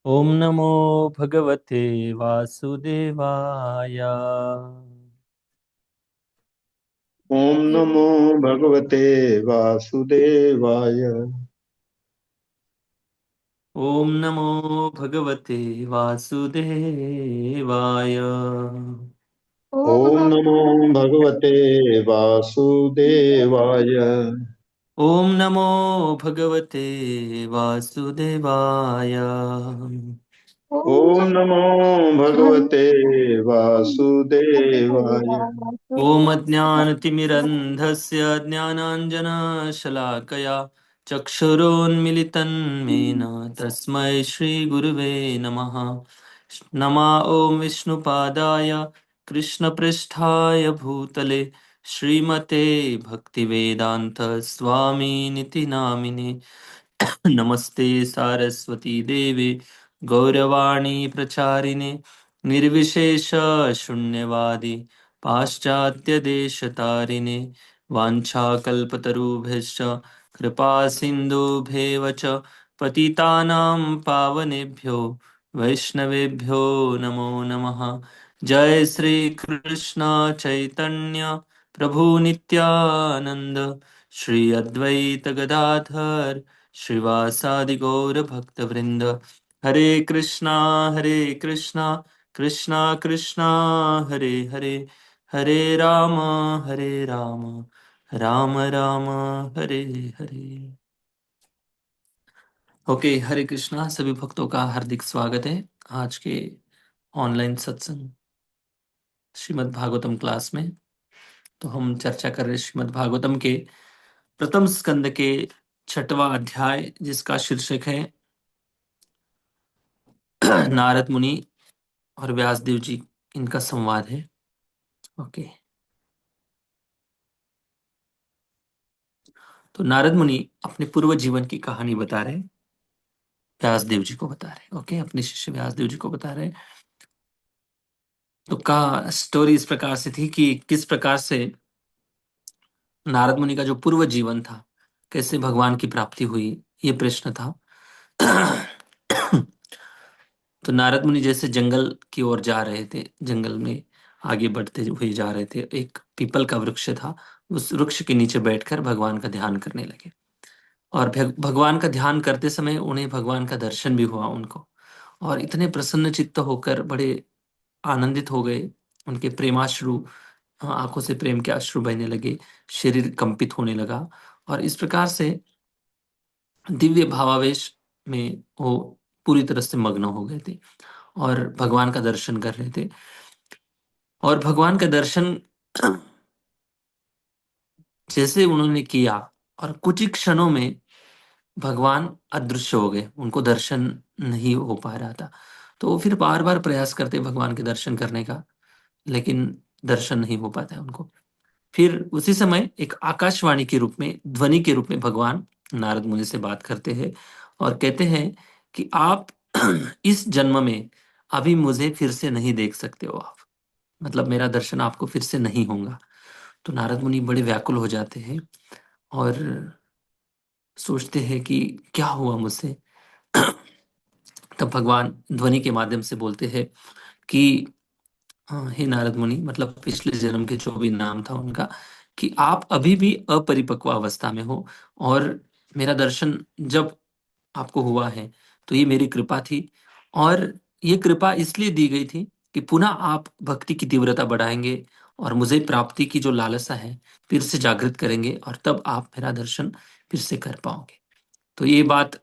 ओम नमो भगवते वासुदेवाय। ओम नमो भगवते वासुदेवाय। ओम नमो भगवते वासुदेवाय। ओम ओम नमो भगवते वासुदेवाय। ओम नमो भगवते वासुदेवाय। ओम नमो भगवते वासुदेवाय। ओम अज्ञानतिमिरन्धस्य ज्ञानाञ्जनशलाकया चक्षुरोन्मिलितं येन तस्मै श्रीगुरुवे नमः। नमः ॐ विष्णुपादाय कृष्णपृष्ठाय भूतले श्रीमते भक्तिवेदान्त स्वामिनिति नामिने। नमस्ते सारस्वती देवे गौरवाणी प्रचारिणे निर्विशेष शून्यवादी पाश्चात्यदेशतारिणे वाञ्छाकल्पतरुभ्यश्च कृपा सिन्धुभ्येव च पतितानां पावनेभ्यो वैष्णवेभ्यो नमो नमः। जय श्री कृष्ण चैतन्य प्रभु नित्यानंद श्री अद्वैत गदाधर श्रीवासादि गौर भक्तवृंद। हरे कृष्णा कृष्णा कृष्णा हरे हरे, हरे राम राम राम हरे हरे। ओके, हरे कृष्णा। सभी भक्तों का हार्दिक स्वागत है आज के ऑनलाइन सत्संग श्रीमद् भागवतम क्लास में। तो हम चर्चा कर रहे हैं श्रीमद् भागवतम के प्रथम स्कंद के छठवां अध्याय, जिसका शीर्षक है नारद मुनि और व्यासदेव जी, इनका संवाद है। ओके, तो नारद मुनि अपने पूर्व जीवन की कहानी बता रहे हैं, व्यासदेव जी को बता रहे हैं। ओके, अपने शिष्य व्यासदेव जी को बता रहे हैं। तो का स्टोरी इस प्रकार से थी कि किस प्रकार से नारद मुनि का जो पूर्व जीवन था, कैसे भगवान की प्राप्ति हुई, ये प्रश्न था। तो नारद मुनि जैसे जंगल की ओर जा रहे थे, जंगल में आगे बढ़ते हुए जा रहे थे। एक पीपल का वृक्ष था, उस वृक्ष के नीचे बैठकर भगवान का ध्यान करने लगे। और भगवान का ध्यान करते समय उन्हें भगवान का दर्शन भी हुआ उनको, और इतने प्रसन्न चित्त होकर बड़े आनंदित हो गए। उनके प्रेमाश्रु, आंखों से प्रेम के अश्रु बहने लगे, शरीर कंपित होने लगा। और इस प्रकार से दिव्य भावावेश में वो पूरी तरह से मग्न हो गए थे और भगवान का दर्शन कर रहे थे। और भगवान का दर्शन जैसे उन्होंने किया, और कुछ ही क्षणों में भगवान अदृश्य हो गए, उनको दर्शन नहीं हो पा रहा था। तो वो फिर बार बार प्रयास करते भगवान के दर्शन करने का, लेकिन दर्शन नहीं हो पाता है उनको। फिर उसी समय एक आकाशवाणी के रूप में, ध्वनि के रूप में भगवान नारद मुनि से बात करते हैं और कहते हैं कि आप इस जन्म में अभी मुझे फिर से नहीं देख सकते हो आप, मतलब मेरा दर्शन आपको फिर से नहीं होगा। तो नारद मुनि बड़े व्याकुल हो जाते हैं और सोचते हैं कि क्या हुआ मुझसे। तब भगवान ध्वनि के माध्यम से बोलते हैं कि हाँ, हे नारद मुनि, मतलब पिछले जन्म के जो भी नाम था उनका, कि आप अभी भी अपरिपक्व अवस्था में हो। और मेरा दर्शन जब आपको हुआ है तो ये मेरी कृपा थी। और ये कृपा इसलिए दी गई थी कि पुनः आप भक्ति की तीव्रता बढ़ाएंगे और मुझे प्राप्ति की जो लालसा है फिर से जागृत करेंगे, और तब आप मेरा दर्शन फिर से कर पाओगे। तो ये बात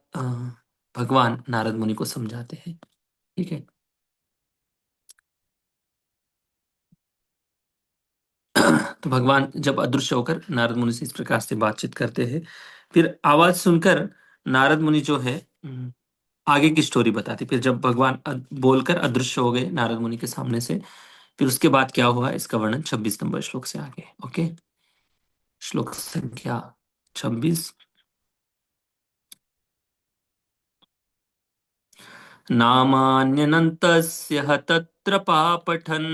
भगवान नारद मुनि को समझाते हैं। ठीक है। तो भगवान जब अदृश्य होकर नारद मुनि से इस प्रकार से बातचीत करते हैं, फिर आवाज सुनकर नारद मुनि जो है आगे की स्टोरी बताते। फिर जब भगवान बोलकर अदृश्य हो गए नारद मुनि के सामने से, फिर उसके बाद क्या हुआ इसका वर्णन 26 नंबर श्लोक से आगे। ओके, श्लोक संख्या 26। नामान्यनन्तस्य ह तत्र पापठन्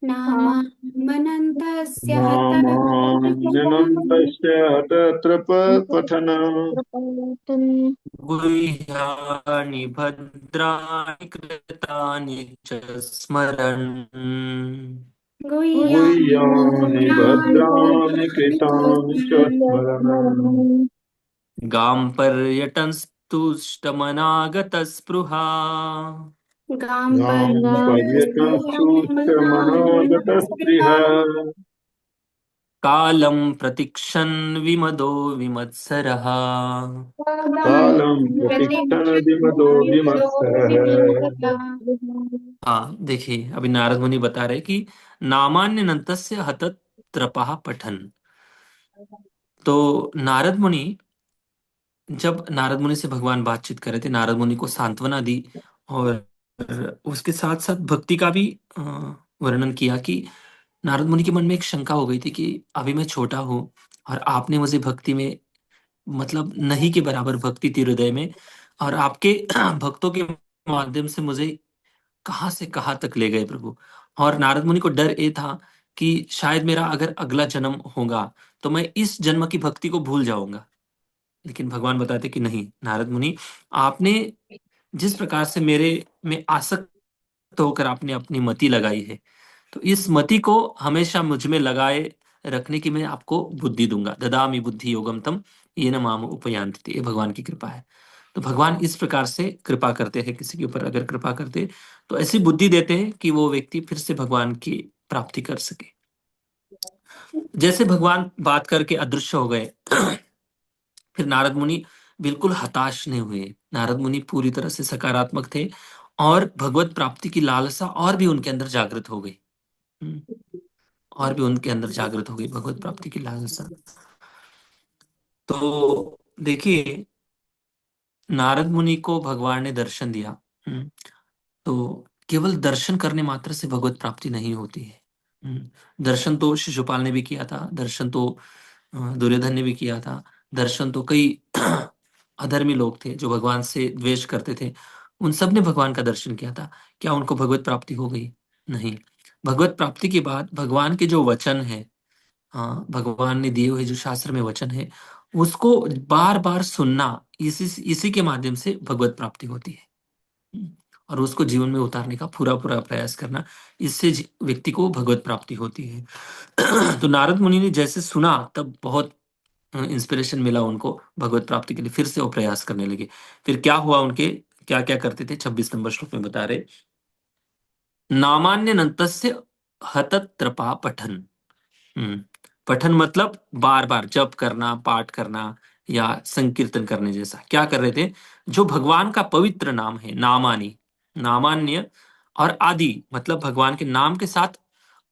नामामनन्तस्य नामान्यनन्तस्य तत्र पठनम् गुह्यानि भद्राणि कृतानि च स्मरन्। गुह्यानि भद्राणि कृतानि च स्मरणम् गां पर्यटनस्तुष्टमनागतस्पृहा। गां पर्यटन सुष्ठमनागतस्पृह कालं प्रतीक्षन् विमदो विमत्सरः। कालं प्रतीक्षण विमदो विमत्सरः। हाँ देखिए, अभी नारद मुनि बता रहे कि नामान्य नंतस्य हतत त्रपः पठन। तो नारद मुनि, जब नारद मुनि से भगवान बातचीत कर रहे थे, नारद मुनि को सांत्वना दी और उसके साथ साथ भक्ति का भी वर्णन किया कि नारद मुनि के मन में एक शंका हो गई थी कि अभी मैं छोटा हूँ और आपने मुझे भक्ति में, मतलब नहीं के बराबर भक्ति थी हृदय में, और आपके भक्तों के माध्यम से मुझे कहाँ से कहाँ तक ले गए प्रभु। और नारद मुनि को डर ये था कि शायद मेरा अगर अगला जन्म होगा तो मैं इस जन्म की भक्ति को भूल जाऊंगा। लेकिन भगवान बताते कि नहीं नारद मुनि, आपने जिस प्रकार से मेरे में आसक्त होकर आपने अपनी मति लगाई है, तो इस मति को हमेशा मुझ में लगाए रखने की मैं आपको बुद्धि दूंगा। ददामि बुद्धि योगम तम येन माम उपयान्ति। ये भगवान की कृपा है। तो भगवान इस प्रकार से कृपा करते हैं, किसी के ऊपर अगर कृपा करते हैं तो ऐसी बुद्धि देते हैं कि वो व्यक्ति फिर से भगवान की प्राप्ति कर सके। जैसे भगवान बात करके अदृश्य हो गए फिर नारद मुनि बिल्कुल हताश नहीं हुए। नारद मुनि पूरी तरह से सकारात्मक थे और भगवत प्राप्ति की लालसा और भी उनके अंदर जागृत हो गई। हम्म, और भी उनके अंदर जागृत हो गई भगवत प्राप्ति की लालसा। तो देखिए, नारद मुनि को भगवान ने दर्शन दिया। तो केवल दर्शन करने मात्र से भगवत प्राप्ति नहीं होती है। दर्शन तो शिशुपाल ने भी किया था, दर्शन तो दुर्योधन ने भी किया था, दर्शन तो कई अधर्मी लोग थे जो भगवान से द्वेष करते थे, उन सब ने भगवान का दर्शन किया था। क्या उनको भगवत प्राप्ति हो गई? नहीं। भगवत प्राप्ति के बाद भगवान के जो वचन है, हाँ भगवान ने दिए हुए जो शास्त्र में वचन है, उसको बार बार सुनना, इसी इसी के माध्यम से भगवत प्राप्ति होती है। और उसको जीवन में उतारने का पूरा पूरा प्रयास करना, इससे व्यक्ति को भगवत प्राप्ति होती है। तो नारद मुनि ने जैसे सुना तब बहुत इंस्पिरेशन मिला उनको भगवत प्राप्ति के लिए, फिर से वो प्रयास करने लगे। फिर क्या हुआ उनके, क्या क्या करते थे, 26 नंबर श्लोक में बता रहे। नामान्य नंतस्य हतत्रपा पठन। हम्म पठन मतलब बार बार जप करना, पाठ करना या संकीर्तन करने जैसा। क्या कर रहे थे? जो भगवान का पवित्र नाम है, नामानी, नामान्य और आदि मतलब भगवान के नाम के साथ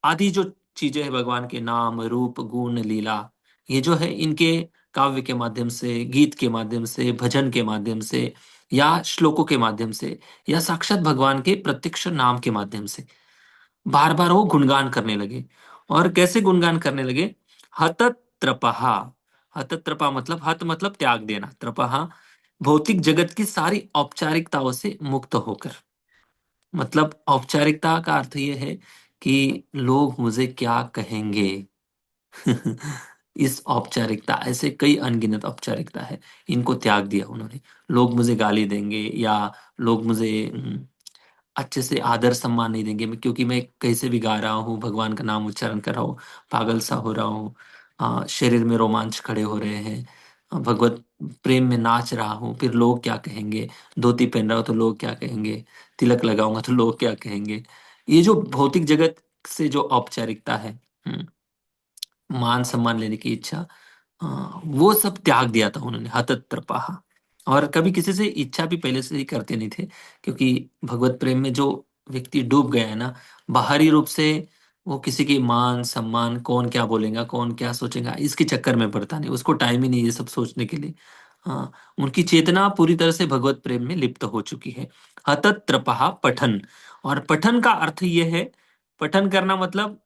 आदि जो चीजें हैं, भगवान के नाम रूप गुण लीला, ये जो है इनके काव्य के माध्यम से, गीत के माध्यम से, भजन के माध्यम से या श्लोकों के माध्यम से या साक्षात भगवान के प्रत्यक्ष नाम के माध्यम से बार बार वो गुणगान करने लगे। और कैसे गुणगान करने लगे? हत त्रपहा। हत त्रपा मतलब, हत मतलब त्याग देना, त्रपहा भौतिक जगत की सारी औपचारिकताओं से मुक्त होकर। मतलब औपचारिकता का अर्थ ये है कि लोग मुझे क्या कहेंगे। इस औपचारिकता, ऐसे कई अनगिनत औपचारिकता है, इनको त्याग दिया उन्होंने। लोग मुझे गाली देंगे या लोग मुझे अच्छे से आदर सम्मान नहीं देंगे, मैं क्योंकि मैं कैसे भी गा रहा हूँ, भगवान का नाम उच्चारण कर रहा हूँ, पागल सा हो रहा हूँ, शरीर में रोमांच खड़े हो रहे हैं, भगवत प्रेम में नाच रहा हूँ, फिर लोग क्या कहेंगे? धोती पहन रहा हो तो लोग क्या कहेंगे? तिलक लगाऊंगा तो लोग क्या कहेंगे? ये जो भौतिक जगत से जो औपचारिकता है, मान सम्मान लेने की इच्छा, वो सब त्याग दिया था उन्होंने, हतत्रपहा। और कभी किसी से इच्छा भी पहले से ही करते नहीं थे, क्योंकि भगवत प्रेम में जो व्यक्ति डूब गया है ना, बाहरी रूप से वो किसी के मान सम्मान, कौन क्या बोलेगा, कौन क्या सोचेगा, इसके चक्कर में पड़ता नहीं, उसको टाइम ही नहीं ये सब सोचने के लिए। हाँ, उनकी चेतना पूरी तरह से भगवत प्रेम में लिप्त हो चुकी है। हतत्रपहा पठन। और पठन का अर्थ ये है, पठन करना मतलब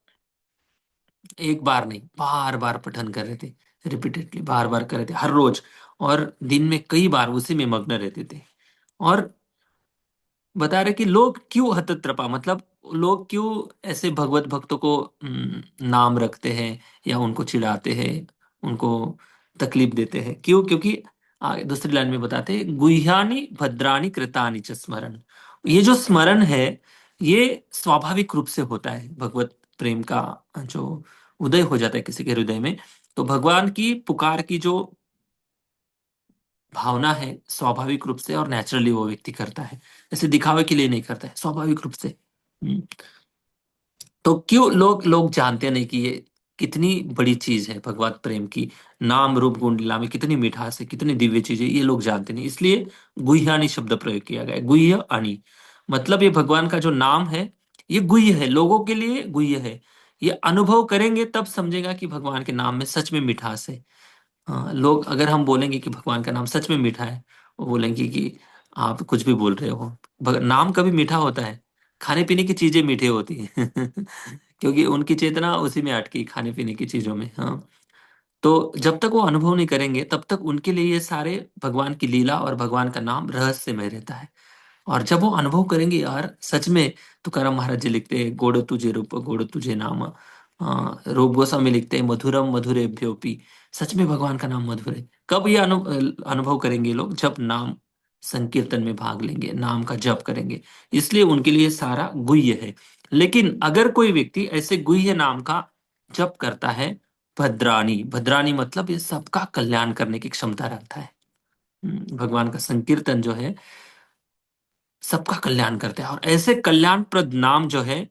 एक बार नहीं, बार बार पठन कर रहे थे, रिपीटेडली बार बार कर रहे थे हर रोज, और दिन में कई बार उसी में मग्न रहते थे। और बता रहे कि लोग क्यों हतत्रपा, मतलब लोग क्यों ऐसे भगवत भक्तों को नाम रखते हैं या उनको चिढ़ाते हैं, उनको तकलीफ देते हैं, क्यों? क्योंकि आगे दूसरी लाइन में बताते हैं, गुह्यानि भद्राणि कृतानि च स्मरण। ये जो स्मरण है, ये स्वाभाविक रूप से होता है। भगवत प्रेम का जो उदय हो जाता है किसी के हृदय में, तो भगवान की पुकार की जो भावना है, स्वाभाविक रूप से और नेचुरली वो व्यक्ति करता है। ऐसे दिखावे के लिए नहीं करता है, स्वाभाविक रूप से। हम्म। तो क्यों लोग जानते नहीं कि ये कितनी बड़ी चीज है भगवत प्रेम की। नाम रूप गुण लीला में कितनी मिठास है, कितनी दिव्य चीज है, ये लोग जानते नहीं। इसलिए गुह्यानी शब्द प्रयोग किया गया है। गुह्य अणि मतलब ये भगवान का जो नाम है, ये गुह्य है, लोगों के लिए गुह्य है। ये अनुभव करेंगे तब समझेगा कि भगवान के नाम में सच में मिठास है। हाँ, लोग अगर हम बोलेंगे कि भगवान का नाम सच में मीठा है, वो बोलेंगे कि आप कुछ भी बोल रहे हो। नाम कभी मीठा होता है? खाने पीने की चीजें मीठी होती है क्योंकि उनकी चेतना उसी में अटकी, खाने पीने की चीजों में। हाँ, तो जब तक वो अनुभव नहीं करेंगे तब तक उनके लिए ये सारे भगवान की लीला और भगवान का नाम रहस्यमय रहता है। और जब वो अनुभव करेंगे यार सच में, तुकाराम महाराज जी लिखते हैं, गोड़ तुझे रूप गोड़ तुझे नाम। रूप गोस्वामी लिखते हैं, मधुरम मधुरेभ्योपि। सच में भगवान का नाम मधुर है। कब ये अनुभव करेंगे लोग? जब नाम संकीर्तन में भाग लेंगे, नाम का जप करेंगे। इसलिए उनके लिए सारा गुह्य है। लेकिन अगर कोई व्यक्ति ऐसे गुह्य नाम का जप करता है, भद्राणी, भद्राणी मतलब ये सबका कल्याण करने की क्षमता रखता है। भगवान का संकीर्तन जो है सबका कल्याण करते हैं। और ऐसे कल्याणप्रद नाम जो है,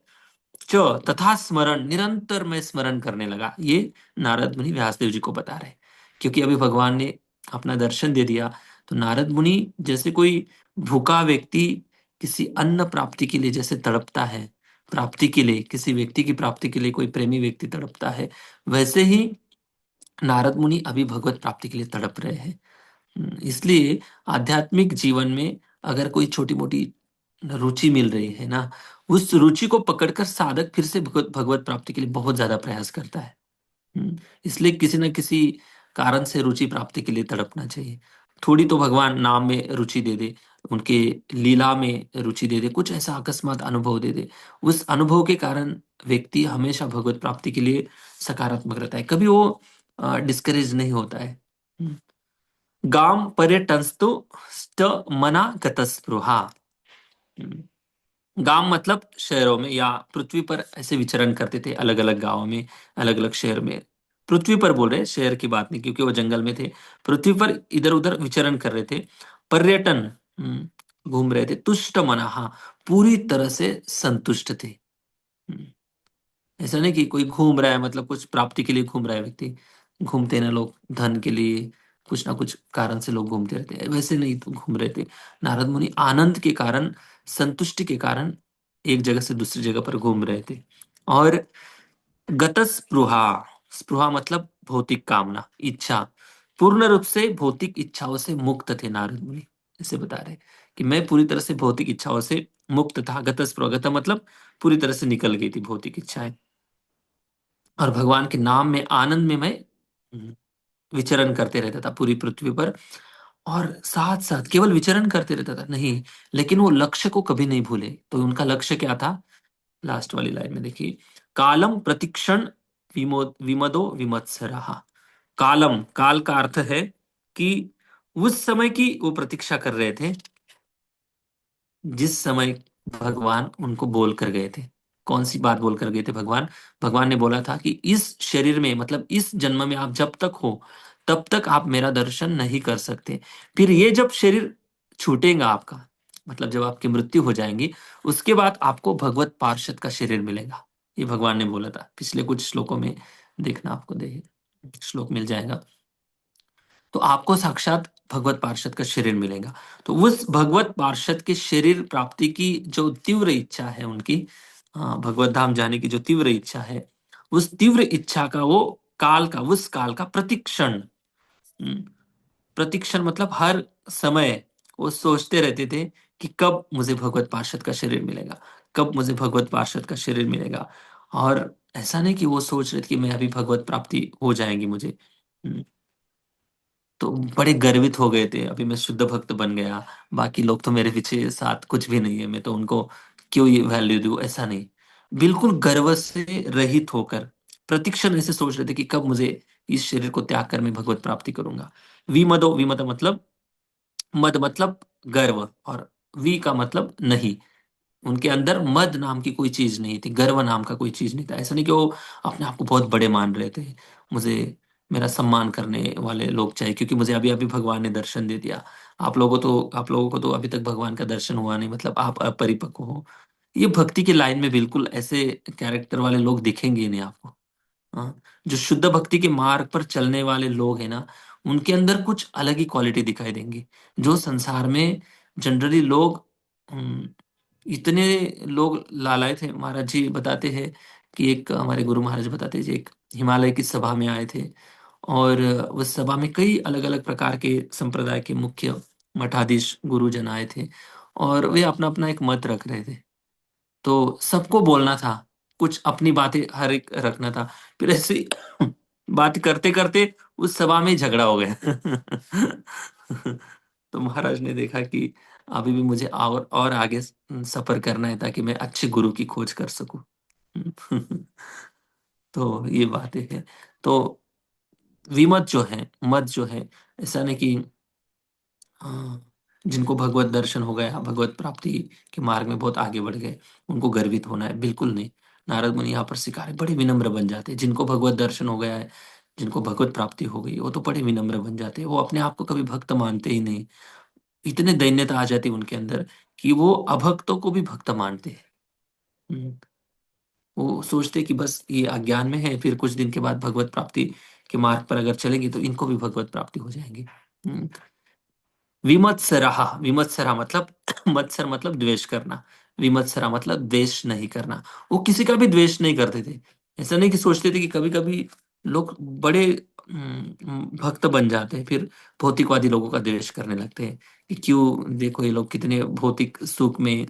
च तथा स्मरण, निरंतर मैं स्मरण करने लगा। ये नारद मुनि व्यासदेव जी को बता रहे हैं। क्योंकि अभी भगवान ने अपना दर्शन दे दिया, तो नारद मुनि जैसे कोई भूखा व्यक्ति किसी अन्न प्राप्ति के लिए जैसे तड़पता है, प्राप्ति के लिए, किसी व्यक्ति की प्राप्ति के लिए कोई प्रेमी व्यक्ति तड़पता है, वैसे ही नारद मुनि अभी भगवत प्राप्ति के लिए तड़प रहे हैं। इसलिए आध्यात्मिक जीवन में अगर कोई छोटी मोटी रुचि मिल रही है ना, उस रुचि को पकड़कर साधक फिर से भगवत भगवत प्राप्ति के लिए बहुत ज्यादा प्रयास करता है। इसलिए किसी न किसी कारण से रुचि प्राप्ति के लिए तड़पना चाहिए। थोड़ी तो भगवान नाम में रुचि दे दे, उनके लीला में रुचि दे दे, कुछ ऐसा अकस्मात अनुभव दे दे। उस अनुभव के कारण व्यक्ति हमेशा भगवत प्राप्ति के लिए सकारात्मक रहता है, कभी वो डिस्करेज नहीं होता है। हम्म। गाम पर्यटनस्तु स्ट मना गतस्पृहा। गांव मतलब शहरों में या पृथ्वी पर ऐसे विचरण करते थे, अलग अलग गांवों में, अलग अलग शहर में। पृथ्वी पर बोल रहे हैं, शहर की बात नहीं, क्योंकि वो जंगल में थे। पृथ्वी पर इधर उधर विचरण कर रहे थे। पर्यटन, घूम रहे थे। तुष्ट मना, हाँ, पूरी तरह से संतुष्ट थे। हम्म, ऐसा नहीं कि कोई घूम रहा है मतलब कुछ प्राप्ति के लिए घूम रहा है व्यक्ति। घूमते हैं ना लोग धन के लिए, कुछ ना कुछ कारण से लोग घूमते रहते हैं, वैसे नहीं तो घूम रहे थे। नारद मुनि आनंद के कारण, संतुष्टि के कारण एक जगह से दूसरी जगह पर घूम रहे थे। और गतस स्पृहा, स्पृहा मतलब भौतिक कामना, इच्छा, पूर्ण रूप से भौतिक इच्छाओं से मुक्त थे नारद मुनि। ऐसे बता रहे कि मैं पूरी तरह से भौतिक इच्छाओं से मुक्त था। गतस स्पृहा, गत मतलब पूरी तरह से निकल गई थी भौतिक इच्छाएं। और भगवान के नाम में आनंद में मैं विचरण करते रहता था पूरी पृथ्वी पर। और साथ साथ केवल विचरण करते रहता था नहीं, लेकिन वो लक्ष्य को कभी नहीं भूले। तो उनका लक्ष्य क्या था? लास्ट वाली लाइन में देखिए, कालम प्रतिक्षण विमदो विमत्सरः। कालम, काल का अर्थ है कि उस समय की वो प्रतीक्षा कर रहे थे जिस समय भगवान उनको बोल कर गए थे। कौन सी बात बोल कर गए थे भगवान? भगवान ने बोला था कि इस शरीर में मतलब इस जन्म में आप जब तक हो तब तक आप मेरा दर्शन नहीं कर सकते। फिर ये जब शरीर छूटेगा आपका, मतलब जब आपकी मृत्यु हो जाएंगी, उसके बाद आपको भगवत पार्षद का शरीर मिलेगा। ये भगवान ने बोला था। पिछले कुछ श्लोकों में देखना, आपको दे श्लोक मिल जाएगा। तो आपको साक्षात भगवत पार्षद का शरीर मिलेगा। तो उस भगवत पार्षद के शरीर प्राप्ति की जो तीव्र इच्छा है उनकी, भगवत धाम जाने की जो तीव्र इच्छा है, उस तीव्र इच्छा का वो काल का, उस काल का प्रतिक्षण, हम्म, प्रतिक्षण मतलब हर समय वो सोचते रहते थे कि कब मुझे भगवत पार्षद का शरीर मिलेगा, कब मुझे भगवत पार्षद का शरीर मिलेगा। और ऐसा नहीं कि वो सोच रहे थे कि मैं अभी भगवत प्राप्ति हो जाएगी मुझे। हम्म, तो बड़े गर्वित हो गए थे, अभी मैं शुद्ध भक्त बन गया, बाकी लोग तो मेरे पीछे साथ कुछ भी नहीं है, मैं तो उनको क्यों ये वैल्यू दूं, ऐसा नहीं। बिल्कुल गर्व से रहित होकर प्रतिक्षण ऐसे सोच रहे थे कि कब मुझे इस शरीर को त्याग कर मैं भगवत प्राप्ति करूंगा। विमदो, विमद मतलब, मद मतलब गर्व, और वी का मतलब नहीं। उनके अंदर मद नाम की कोई चीज नहीं थी, गर्व नाम का कोई चीज नहीं था। ऐसा नहीं कि वो अपने आप को बहुत बड़े मान रहे थे। मुझे मेरा सम्मान करने वाले लोग चाहिए क्योंकि मुझे अभी अभी भगवान ने दर्शन दे दिया। आप लोगों को तो अभी तक भगवान का दर्शन हुआ नहीं, मतलब आप अपरिपक्व हो। ये भक्ति की लाइन में बिल्कुल ऐसे कैरेक्टर वाले लोग दिखेंगे ही नहीं आपको। हाँ, जो शुद्ध भक्ति के मार्ग पर चलने वाले लोग हैं ना, उनके अंदर कुछ अलग ही क्वालिटी दिखाई देंगी। जो संसार में जनरली लोग, इतने लोग लालायत थे। महाराज जी बताते हैं कि एक हमारे गुरु महाराज बताते हैं जी, एक हिमालय की सभा में आए थे, और उस सभा में कई अलग अलग प्रकार के संप्रदाय के मुख्य मठाधीश गुरुजन आए थे, और वे अपना अपना एक मत रख रहे थे। तो सबको बोलना था, कुछ अपनी बातें हर एक रखना था। फिर ऐसे ही बात करते करते उस सभा में झगड़ा हो गया। तो महाराज ने देखा कि अभी भी मुझे और आगे सफर करना है ताकि मैं अच्छे गुरु की खोज कर सकूं। तो ये बातें हैं। तो विमत जो है, मत जो है, ऐसा नहीं कि हाँ, जिनको भगवत दर्शन हो गया, भगवत प्राप्ति के मार्ग में बहुत आगे बढ़ गए, उनको गर्वित होना है, बिल्कुल नहीं। नारद मुनि यहाँ पर सिखा रहे, बड़े विनम्र बन जाते हैं। जिनको भगवत दर्शन हो गया है, जिनको भगवत प्राप्ति हो गई, वो तो बड़े विनम्र बन जाते हैं। वो अपने आप को कभी भक्त मानते ही नहीं। इतने दैन्यता आ जाती है उनके अंदर कि वो अभक्तों को भी भक्त मानते हैं। हम्म, वो सोचते हैं कि बस ये अज्ञान में है, फिर कुछ दिन के बाद भगवत प्राप्ति के मार्ग पर अगर चलेंगे तो इनको भी भगवत प्राप्ति हो जाएंगी। हम्म, विमत्सरः, विमत्सरा मतलब मत्सर मतलब द्वेष करना। विमत्सरा मतलब द्वेष नहीं करना। वो किसी का भी द्वेष नहीं करते थे। ऐसा नहीं कि सोचते थे कि कभी कभी लोग बड़े भक्त बन जाते हैं, फिर भौतिकवादी लोगों का द्वेष करने लगते हैं कि क्यों, देखो ये लोग कितने भौतिक सुख में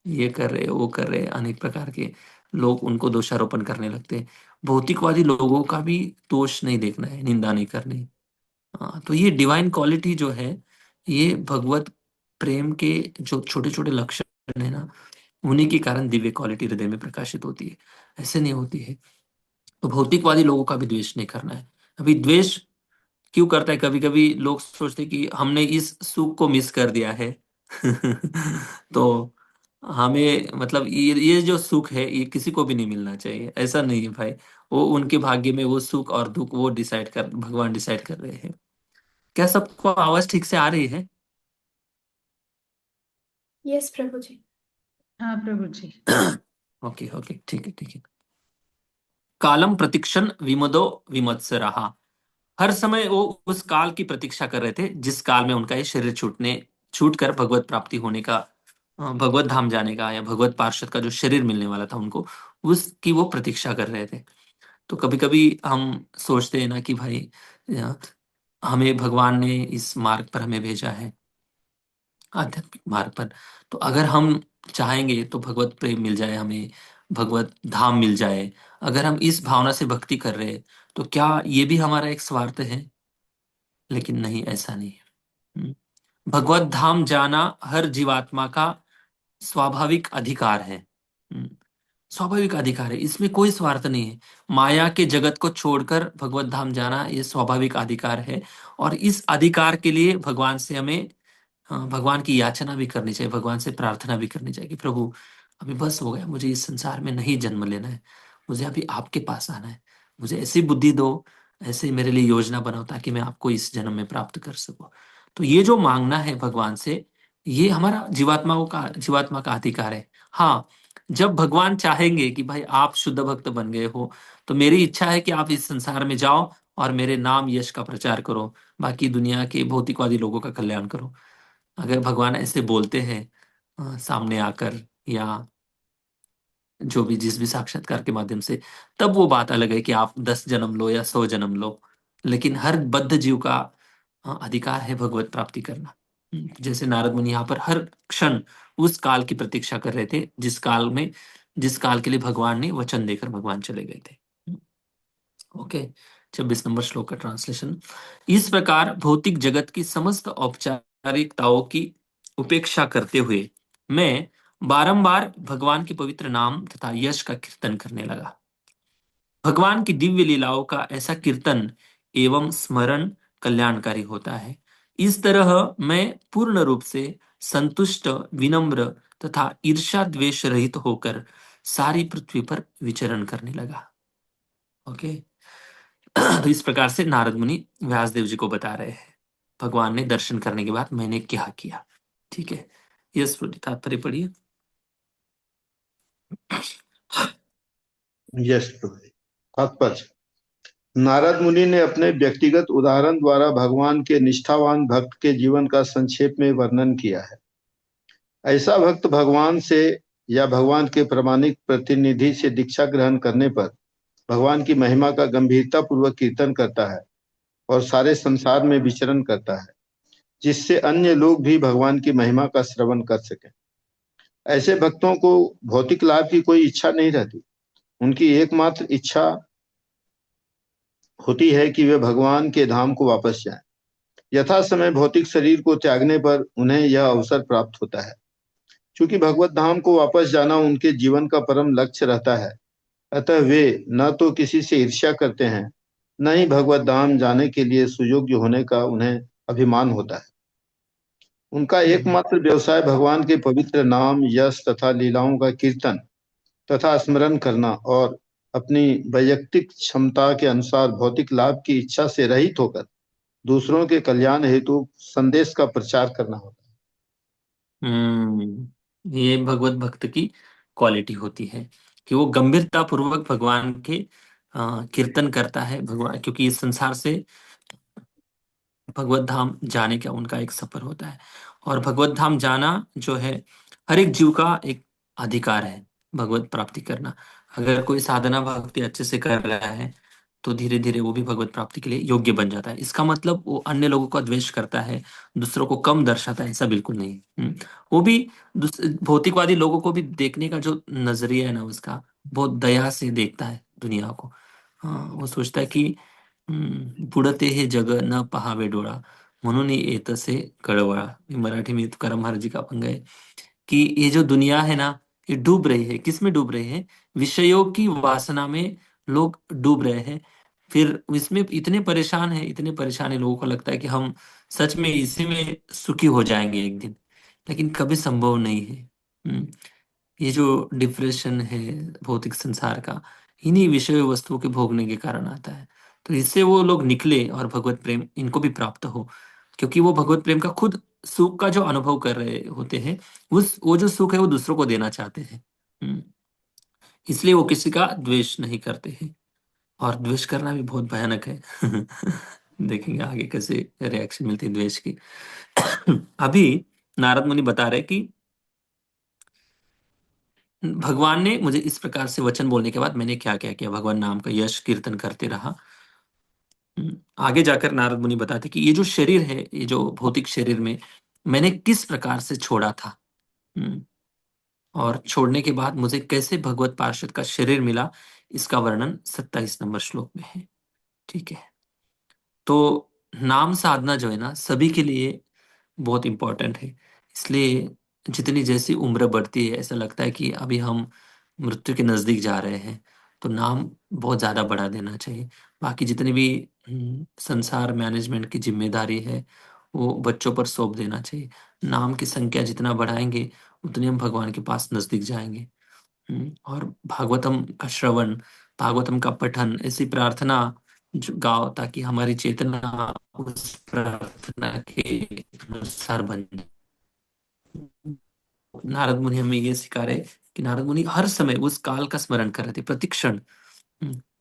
ये कर रहे वो कर रहे, अनेक प्रकार के लोग उनको दोषारोपण करने लगते हैं। भौतिकवादी लोगों का भी दोष नहीं देखना है, निंदा नहीं करनी। हाँ, तो ये डिवाइन क्वालिटी जो है, ये भगवत प्रेम के जो छोटे छोटे लक्षण है ना, उन्हीं के कारण दिव्य क्वालिटी हृदय में प्रकाशित होती है। ऐसे नहीं होती है। तो भौतिकवादी लोगों का भी द्वेष नहीं करना है। अभी द्वेष क्यों करता है, कभी कभी लोग सोचते हैं कि हमने इस सुख को मिस कर दिया है। तो हमें मतलब ये जो सुख है ये किसी को भी नहीं मिलना चाहिए, ऐसा नहीं है भाई। वो उनके भाग्य में वो सुख और दुख वो डिसाइड कर, भगवान डिसाइड कर रहे हैं। क्या सबको आवाज ठीक से आ रही है? यस प्रभु जी। हाँ प्रभु जी। ओके ओके, ठीक है ठीक है। कालम प्रतीक्षण विमदो विमत्सरः। हर समय वो उस काल की प्रतीक्षा कर रहे थे जिस काल में उनका ये शरीर छूट कर भगवत प्राप्ति होने का, भगवत धाम जाने का या भगवत पार्षद का जो शरीर मिलने वाला था उनको, उसकी वो प्रतीक्षा कर रहे थे। तो कभी कभी हम सोचते हैं ना कि भाई, अ, हमें भगवान ने इस मार्ग पर हमें भेजा है, आध्यात्मिक मार्ग पर। तो अगर हम चाहेंगे तो भगवत प्रेम मिल जाए हमें, भगवत धाम मिल जाए। अगर हम इस भावना से भक्ति कर रहे हैं तो क्या ये भी हमारा एक स्वार्थ है? लेकिन नहीं, ऐसा नहीं है। हम्म। भगवत धाम जाना हर जीवात्मा का स्वाभाविक अधिकार है। हम्म, स्वाभाविक अधिकार है, इसमें कोई स्वार्थ नहीं है। माया के जगत को छोड़कर भगवत धाम जाना ये स्वाभाविक अधिकार है। और इस अधिकार के लिए भगवान से हमें, हाँ, भगवान की याचना भी करनी चाहिए, भगवान से प्रार्थना भी करनी चाहिए कि प्रभु अभी बस हो गया, मुझे इस संसार में नहीं जन्म लेना है, मुझे अभी आपके पास आना है। मुझे ऐसी बुद्धि दो, ऐसे ही मेरे लिए योजना बनाओ ताकि मैं आपको इस जन्म में प्राप्त कर सकूं। तो ये जो मांगना है भगवान से, ये हमारा जीवात्मा का अधिकार है। हाँ, जब भगवान चाहेंगे कि भाई आप शुद्ध भक्त बन गए हो, तो मेरी इच्छा है कि आप इस संसार में जाओ और मेरे नाम यश का प्रचार करो, बाकी दुनिया के भौतिकवादी लोगों का कल्याण करो। अगर भगवान ऐसे बोलते हैं सामने आकर, या जो भी जिस भी साक्षात्कार के माध्यम से, तब वो बात अलग है कि आप 10 जन्म लो या 100 जन्म लो। लेकिन हर बद्ध जीव का अधिकार है भगवत प्राप्ति करना। जैसे नारद मुनि यहाँ पर हर क्षण उस काल की प्रतीक्षा कर रहे थे जिस काल के लिए भगवान ने वचन देकर भगवान चले गए थे। ओके, 26 नंबर श्लोक का ट्रांसलेशन। इस प्रकार भौतिक जगत की समस्त औपचारिकताओं की उपेक्षा करते हुए मैं बारंबार भगवान के पवित्र नाम तथा यश का कीर्तन करने लगा। भगवान की दिव्य लीलाओं का ऐसा कीर्तन एवं स्मरण कल्याणकारी होता है। इस तरह मैं पूर्ण रूप से संतुष्ट, विनम्र तथा ईर्ष्या द्वेष रहित होकर सारी पृथ्वी पर विचरण करने लगा। ओके। तो इस प्रकार से नारद मुनि व्यासदेव जी को बता रहे हैं भगवान ने दर्शन करने के बाद मैंने क्या किया। ठीक है, ये तात्पर्य पढ़िए। यश तो है। तात्पर्य, नारद मुनि ने अपने व्यक्तिगत उदाहरण द्वारा भगवान के निष्ठावान भक्त के जीवन का संक्षेप में वर्णन किया है। ऐसा भक्त भगवान से या भगवान के प्रामाणिक प्रतिनिधि से दीक्षा ग्रहण करने पर भगवान की महिमा का गंभीरता पूर्वक कीर्तन करता है और सारे संसार में विचरण करता है, जिससे अन्य लोग भी भगवान की महिमा का श्रवण कर सकें। ऐसे भक्तों को भौतिक लाभ की कोई इच्छा नहीं रहती। उनकी एकमात्र इच्छा होती है कि वे भगवान के धाम को वापस जाएं। यथा समय भौतिक शरीर को त्यागने पर उन्हें यह अवसर प्राप्त होता है। क्योंकि भगवत धाम को वापस जाना उनके जीवन का परम लक्ष्य रहता है, अतः वे न तो किसी से ईर्ष्या करते हैं, न ही भगवत धाम जाने के लिए सुयोग्य होने का उन्हें अभिमान होता है। उनका एकमात्र व्यवसाय भगवान के पवित्र नाम, यश तथा लीलाओं का कीर्तन तथा स्मरण करना और अपनी वैयक्तिक क्षमता के अनुसार भौतिक लाभ की इच्छा से रहित होकर दूसरों के कल्याण हेतु संदेश का प्रचार करना होता ये भगवत भक्त की क्वालिटी होती है कि वो गंभीरता पूर्वक भगवान के कीर्तन करता है भगवान, क्योंकि इस संसार से भगवत धाम जाने का उनका एक सफर होता है। और भगवत धाम जाना जो है हर एक जीव का एक अधिकार है, भगवत प्राप्ति करना। अगर कोई साधना भक्ति अच्छे से कर रहा है तो धीरे धीरे वो भी भगवत प्राप्ति के लिए योग्य बन जाता है। इसका मतलब वो अन्य लोगों का द्वेष करता है, दूसरों को कम दर्शाता है, ऐसा बिल्कुल नहीं। वो भी भौतिकवादी लोगों को भी देखने का जो नजरिया है ना उसका, बहुत दया से देखता है दुनिया को। हाँ, वो सोचता है कि बुडते हे जग न पहावे डोळा म्हणून येतसे कळवळा। ये मराठी में तुकाराम महाराज जी का पंग है कि ये जो दुनिया है ना, ये डूब रही है। किस में डूब रही है? विषयों की वासना में लोग डूब रहे हैं। फिर इसमें इतने परेशान है, इतने परेशान है, लोगों को लगता है कि हम सच में इसी में सुखी हो जाएंगे एक दिन, लेकिन कभी संभव नहीं है। हम्म, ये जो डिप्रेशन है भौतिक संसार का, इन्हीं विषय वस्तुओं के भोगने के कारण आता है। तो इससे वो लोग निकले और भगवत प्रेम इनको भी प्राप्त हो, क्योंकि वो भगवत प्रेम का खुद सुख का जो अनुभव कर रहे होते हैं, उस वो जो सुख है वो दूसरों को देना चाहते हैं। हम्म, इसलिए वो किसी का द्वेष नहीं करते हैं। और द्वेष करना भी बहुत भयानक है। देखेंगे आगे कैसे रिएक्शन मिलती है द्वेष की। अभी नारद मुनि बता रहे कि भगवान ने मुझे इस प्रकार से वचन बोलने के बाद मैंने क्या क्या किया, भगवान नाम का यश कीर्तन करते रहा। आगे जाकर नारद मुनि बताते कि ये जो शरीर है, ये जो भौतिक शरीर में मैंने किस प्रकार से छोड़ा था। हम्म, और छोड़ने के बाद मुझे कैसे भगवत पार्षद का शरीर मिला, इसका वर्णन 27 नंबर श्लोक में है। ठीक है, तो नाम साधना जो है ना सभी के लिए बहुत इंपॉर्टेंट है। इसलिए जितनी जैसी उम्र बढ़ती है ऐसा लगता है कि अभी हम मृत्यु के नजदीक जा रहे हैं, तो नाम बहुत ज्यादा बढ़ा देना चाहिए। बाकी जितनी भी संसार मैनेजमेंट की जिम्मेदारी है वो बच्चों पर सौंप देना चाहिए। नाम की संख्या जितना बढ़ाएंगे उतने हम भगवान के पास नजदीक जाएंगे। और भागवतम का श्रवण, भागवतम का पठन, ऐसी प्रार्थना जो गाओ ताकि हमारी चेतना उस प्रार्थना के अनुसार बन जाए। नारद मुनि हमें ये सिखा रहे कि नारद मुनि हर समय उस काल का स्मरण कर रहे थे, प्रतिक्षण।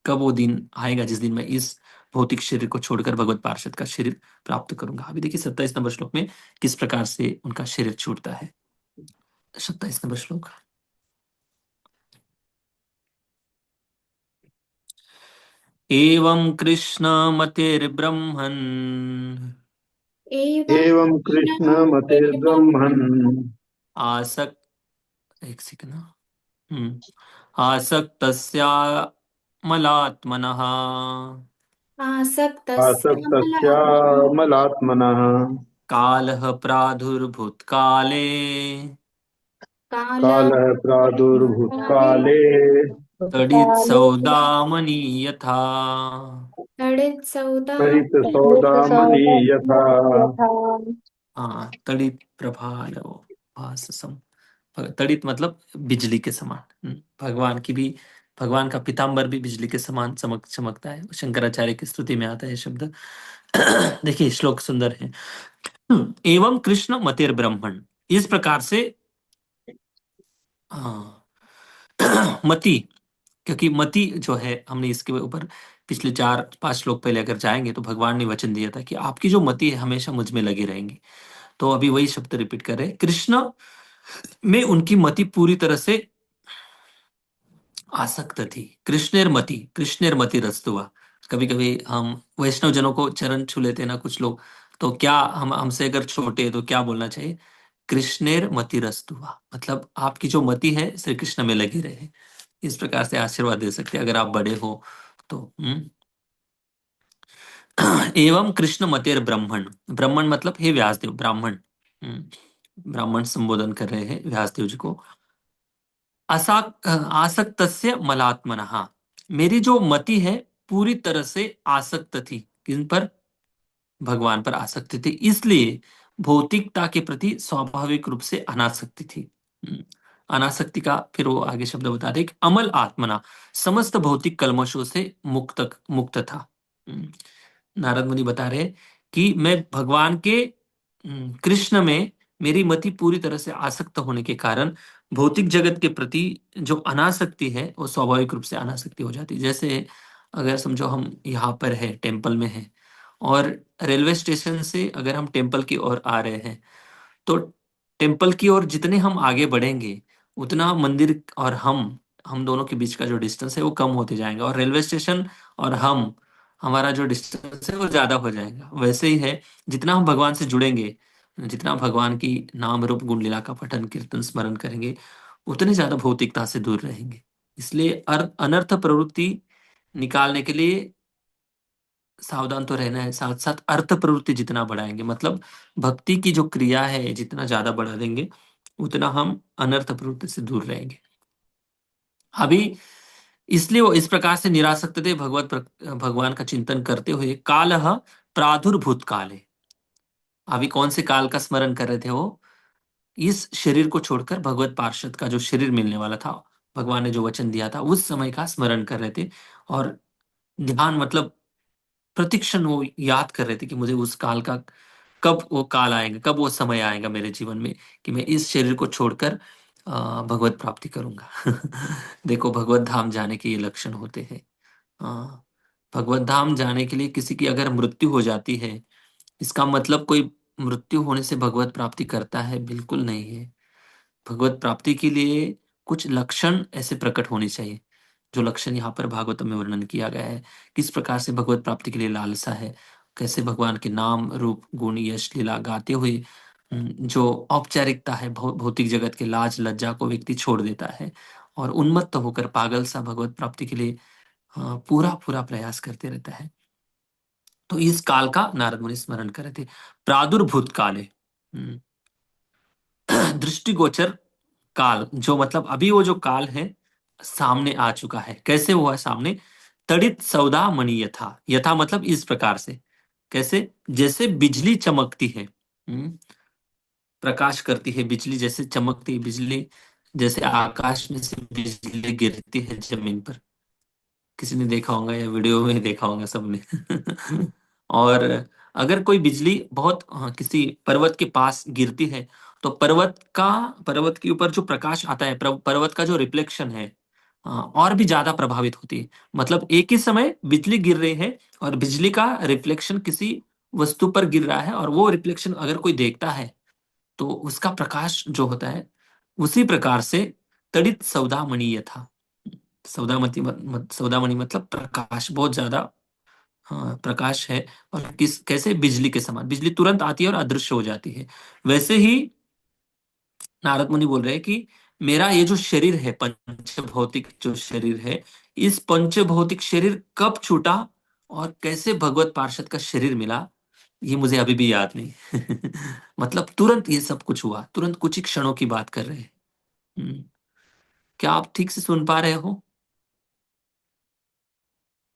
कब वो दिन आएगा जिस दिन मैं इस भौतिक शरीर को छोड़कर भगवत पार्षद का शरीर प्राप्त करूंगा। अभी देखिए 27 नंबर श्लोक में किस प्रकार से उनका शरीर छूटता है। 27 नंबर श्लोक। एवं कृष्ण मतिर्ब्रह्मन् है। एवं एवं कृष्ण कृष्ण मते ब्रह्मन् आसक्त, एक सेकंड, आसक्तस्यामलात्मनः आसक्तस्य आसक्तस्यामलात्मनः कालः प्रादुर्भूतकाले कालः प्रादुर्भूतकाले तडित् सौदामनी यथा। तरित सौदामनि यथा। हाँ, तड़ित प्रभालो भाससम। तड़ित मतलब बिजली के समान। भगवान की भी, भगवान का पीताम्बर भी बिजली के समान चमकता है। शंकराचार्य की स्तुति में आता है शब्द। देखिए श्लोक सुंदर है। एवं कृष्ण मतिर ब्रह्मण, इस प्रकार से हाँ, मति, क्योंकि मति जो है, हमने इसके ऊपर पिछले 4-5 श्लोक पहले अगर जाएंगे तो भगवान ने वचन दिया था कि आपकी जो मति है हमेशा मुझ में लगी रहेंगी। तो अभी वही शब्द रिपीट कर रहे हैं। कृष्ण में उनकी मति पूरी तरह से आसक्त थी। कृष्णेर मति रस्तुवा। कभी कभी हम वैष्णव जनों को चरण छू लेते हैं ना कुछ लोग, तो क्या हम हमसे अगर छोटे हैं तो क्या बोलना चाहिए? कृष्णेर मति रस्तुवा, मतलब आपकी जो मति है श्री कृष्ण में लगी रहे। इस प्रकार से आशीर्वाद दे सकते हैं अगर आप बड़े हो तो। एवं कृष्ण मतेर ब्राह्मण, ब्राह्मण मतलब हे व्यासदेव, ब्राह्मण। ब्राह्मण संबोधन कर रहे हैं व्यासदेव जी को। आसक्तस्य मलात्मनः, मेरी जो मति है पूरी तरह से आसक्त थी। किन पर? भगवान पर आसक्ति थी, इसलिए भौतिकता के प्रति स्वाभाविक रूप से अनासक्ति थी। अनासक्ति का फिर वो आगे शब्द बता रहे कि अमल आत्मना, समस्त भौतिक कल्मशों से मुक्त मुक्त था। हम्म, नारद मुनि बता रहे कि मैं भगवान के कृष्ण में मेरी मति पूरी तरह से आसक्त होने के कारण भौतिक जगत के प्रति जो अनासक्ति है वो स्वाभाविक रूप से अनासक्ति हो जाती है। जैसे अगर समझो हम यहाँ पर है, टेम्पल में है, और रेलवे स्टेशन से अगर हम टेम्पल की ओर आ रहे हैं, तो टेम्पल की ओर जितने हम आगे बढ़ेंगे उतना मंदिर और हम दोनों के बीच का जो डिस्टेंस है वो कम होते जाएगा, और रेलवे स्टेशन और हमारा जो डिस्टेंस है वो ज्यादा हो जाएगा। वैसे ही है, जितना हम भगवान से जुड़ेंगे, जितना भगवान की नाम रूप गुण लीला का पठन कीर्तन स्मरण करेंगे, उतने ज्यादा भौतिकता से दूर रहेंगे। इसलिए अनर्थ प्रवृत्ति निकालने के लिए सावधान तो रहना है, साथ साथ अर्थ प्रवृत्ति जितना बढ़ाएंगे, मतलब भक्ति की जो क्रिया है जितना ज्यादा बढ़ा देंगे उतना हम अनर्थ प्रवृत्ति से दूर रहेंगे। अभी इसलिए वो इस प्रकार से निरासक्त थे, भगवान का चिंतन करते हुए। कालः प्रादुर्भूत काले, अभी कौन से काल का स्मरण कर रहे थे वो? इस शरीर को छोड़कर भगवत पार्षद का जो शरीर मिलने वाला था, भगवान ने जो वचन दिया था उस समय का स्मरण कर रहे थे। और ध्यान मतलब प्रतिक्षण वो याद कर रहे थे कि मुझे उस काल का, कब वो काल आएगा, कब वो समय आएगा मेरे जीवन में कि मैं इस शरीर को छोड़कर भगवत प्राप्ति करूंगा। देखो भगवत धाम जाने के ये लक्षण होते हैं। अ, भगवत धाम जाने के लिए किसी की अगर मृत्यु हो जाती है, इसका मतलब कोई मृत्यु होने से भगवत प्राप्ति करता है? बिल्कुल नहीं है। भगवत प्राप्ति के लिए कुछ लक्षण ऐसे प्रकट होने चाहिए, जो लक्षण यहाँ पर भागवतम में वर्णन किया गया है। किस प्रकार से भगवत प्राप्ति के लिए लालसा है, कैसे भगवान के नाम रूप गुण यश लीला गाते हुए जो औपचारिकता है, भौतिक जगत के लाज लज्जा को व्यक्ति छोड़ देता है और उन्मत्त होकर पागल सा भगवत प्राप्ति के लिए पूरा पूरा प्रयास करते रहता है। तो इस काल का नारद मुनि स्मरण कर रहे थे। प्रादुर्भूत काले, दृष्टिगोचर काल, जो मतलब अभी वो जो काल है सामने आ चुका है। कैसे हुआ है सामने? तड़ित सौदा मणि यथा, यथा मतलब इस प्रकार से। कैसे? जैसे बिजली चमकती है, प्रकाश करती है बिजली, जैसे चमकती है बिजली, जैसे आकाश में से बिजली गिरती है जमीन पर। किसी ने देखा होगा या वीडियो में देखा होगा सबने। और अगर कोई बिजली बहुत किसी पर्वत के पास गिरती है, तो पर्वत के ऊपर जो प्रकाश आता है, पर्वत का जो रिफ्लेक्शन है और भी ज्यादा प्रभावित होती है। मतलब एक ही समय बिजली गिर रही है और बिजली का रिफ्लेक्शन किसी वस्तु पर गिर रहा है, और वो रिफ्लेक्शन अगर कोई देखता है तो उसका प्रकाश जो होता है उसी प्रकार से तड़ित सौदामणि था। सौदामणि मतलब प्रकाश, बहुत ज्यादा प्रकाश है। और कैसे? बिजली के समान, बिजली तुरंत आती है और अदृश्य हो जाती है। वैसे ही नारद मुनि बोल रहे हैं कि मेरा ये जो शरीर है, पंच भौतिक जो शरीर है, इस पंच भौतिक शरीर कब छूटा और कैसे भगवत पार्षद का शरीर मिला, ये मुझे अभी भी याद नहीं। मतलब तुरंत ये सब कुछ हुआ, तुरंत कुछ ही क्षणों की बात कर रहे हैं। हम्म, क्या आप ठीक से सुन पा रहे हो?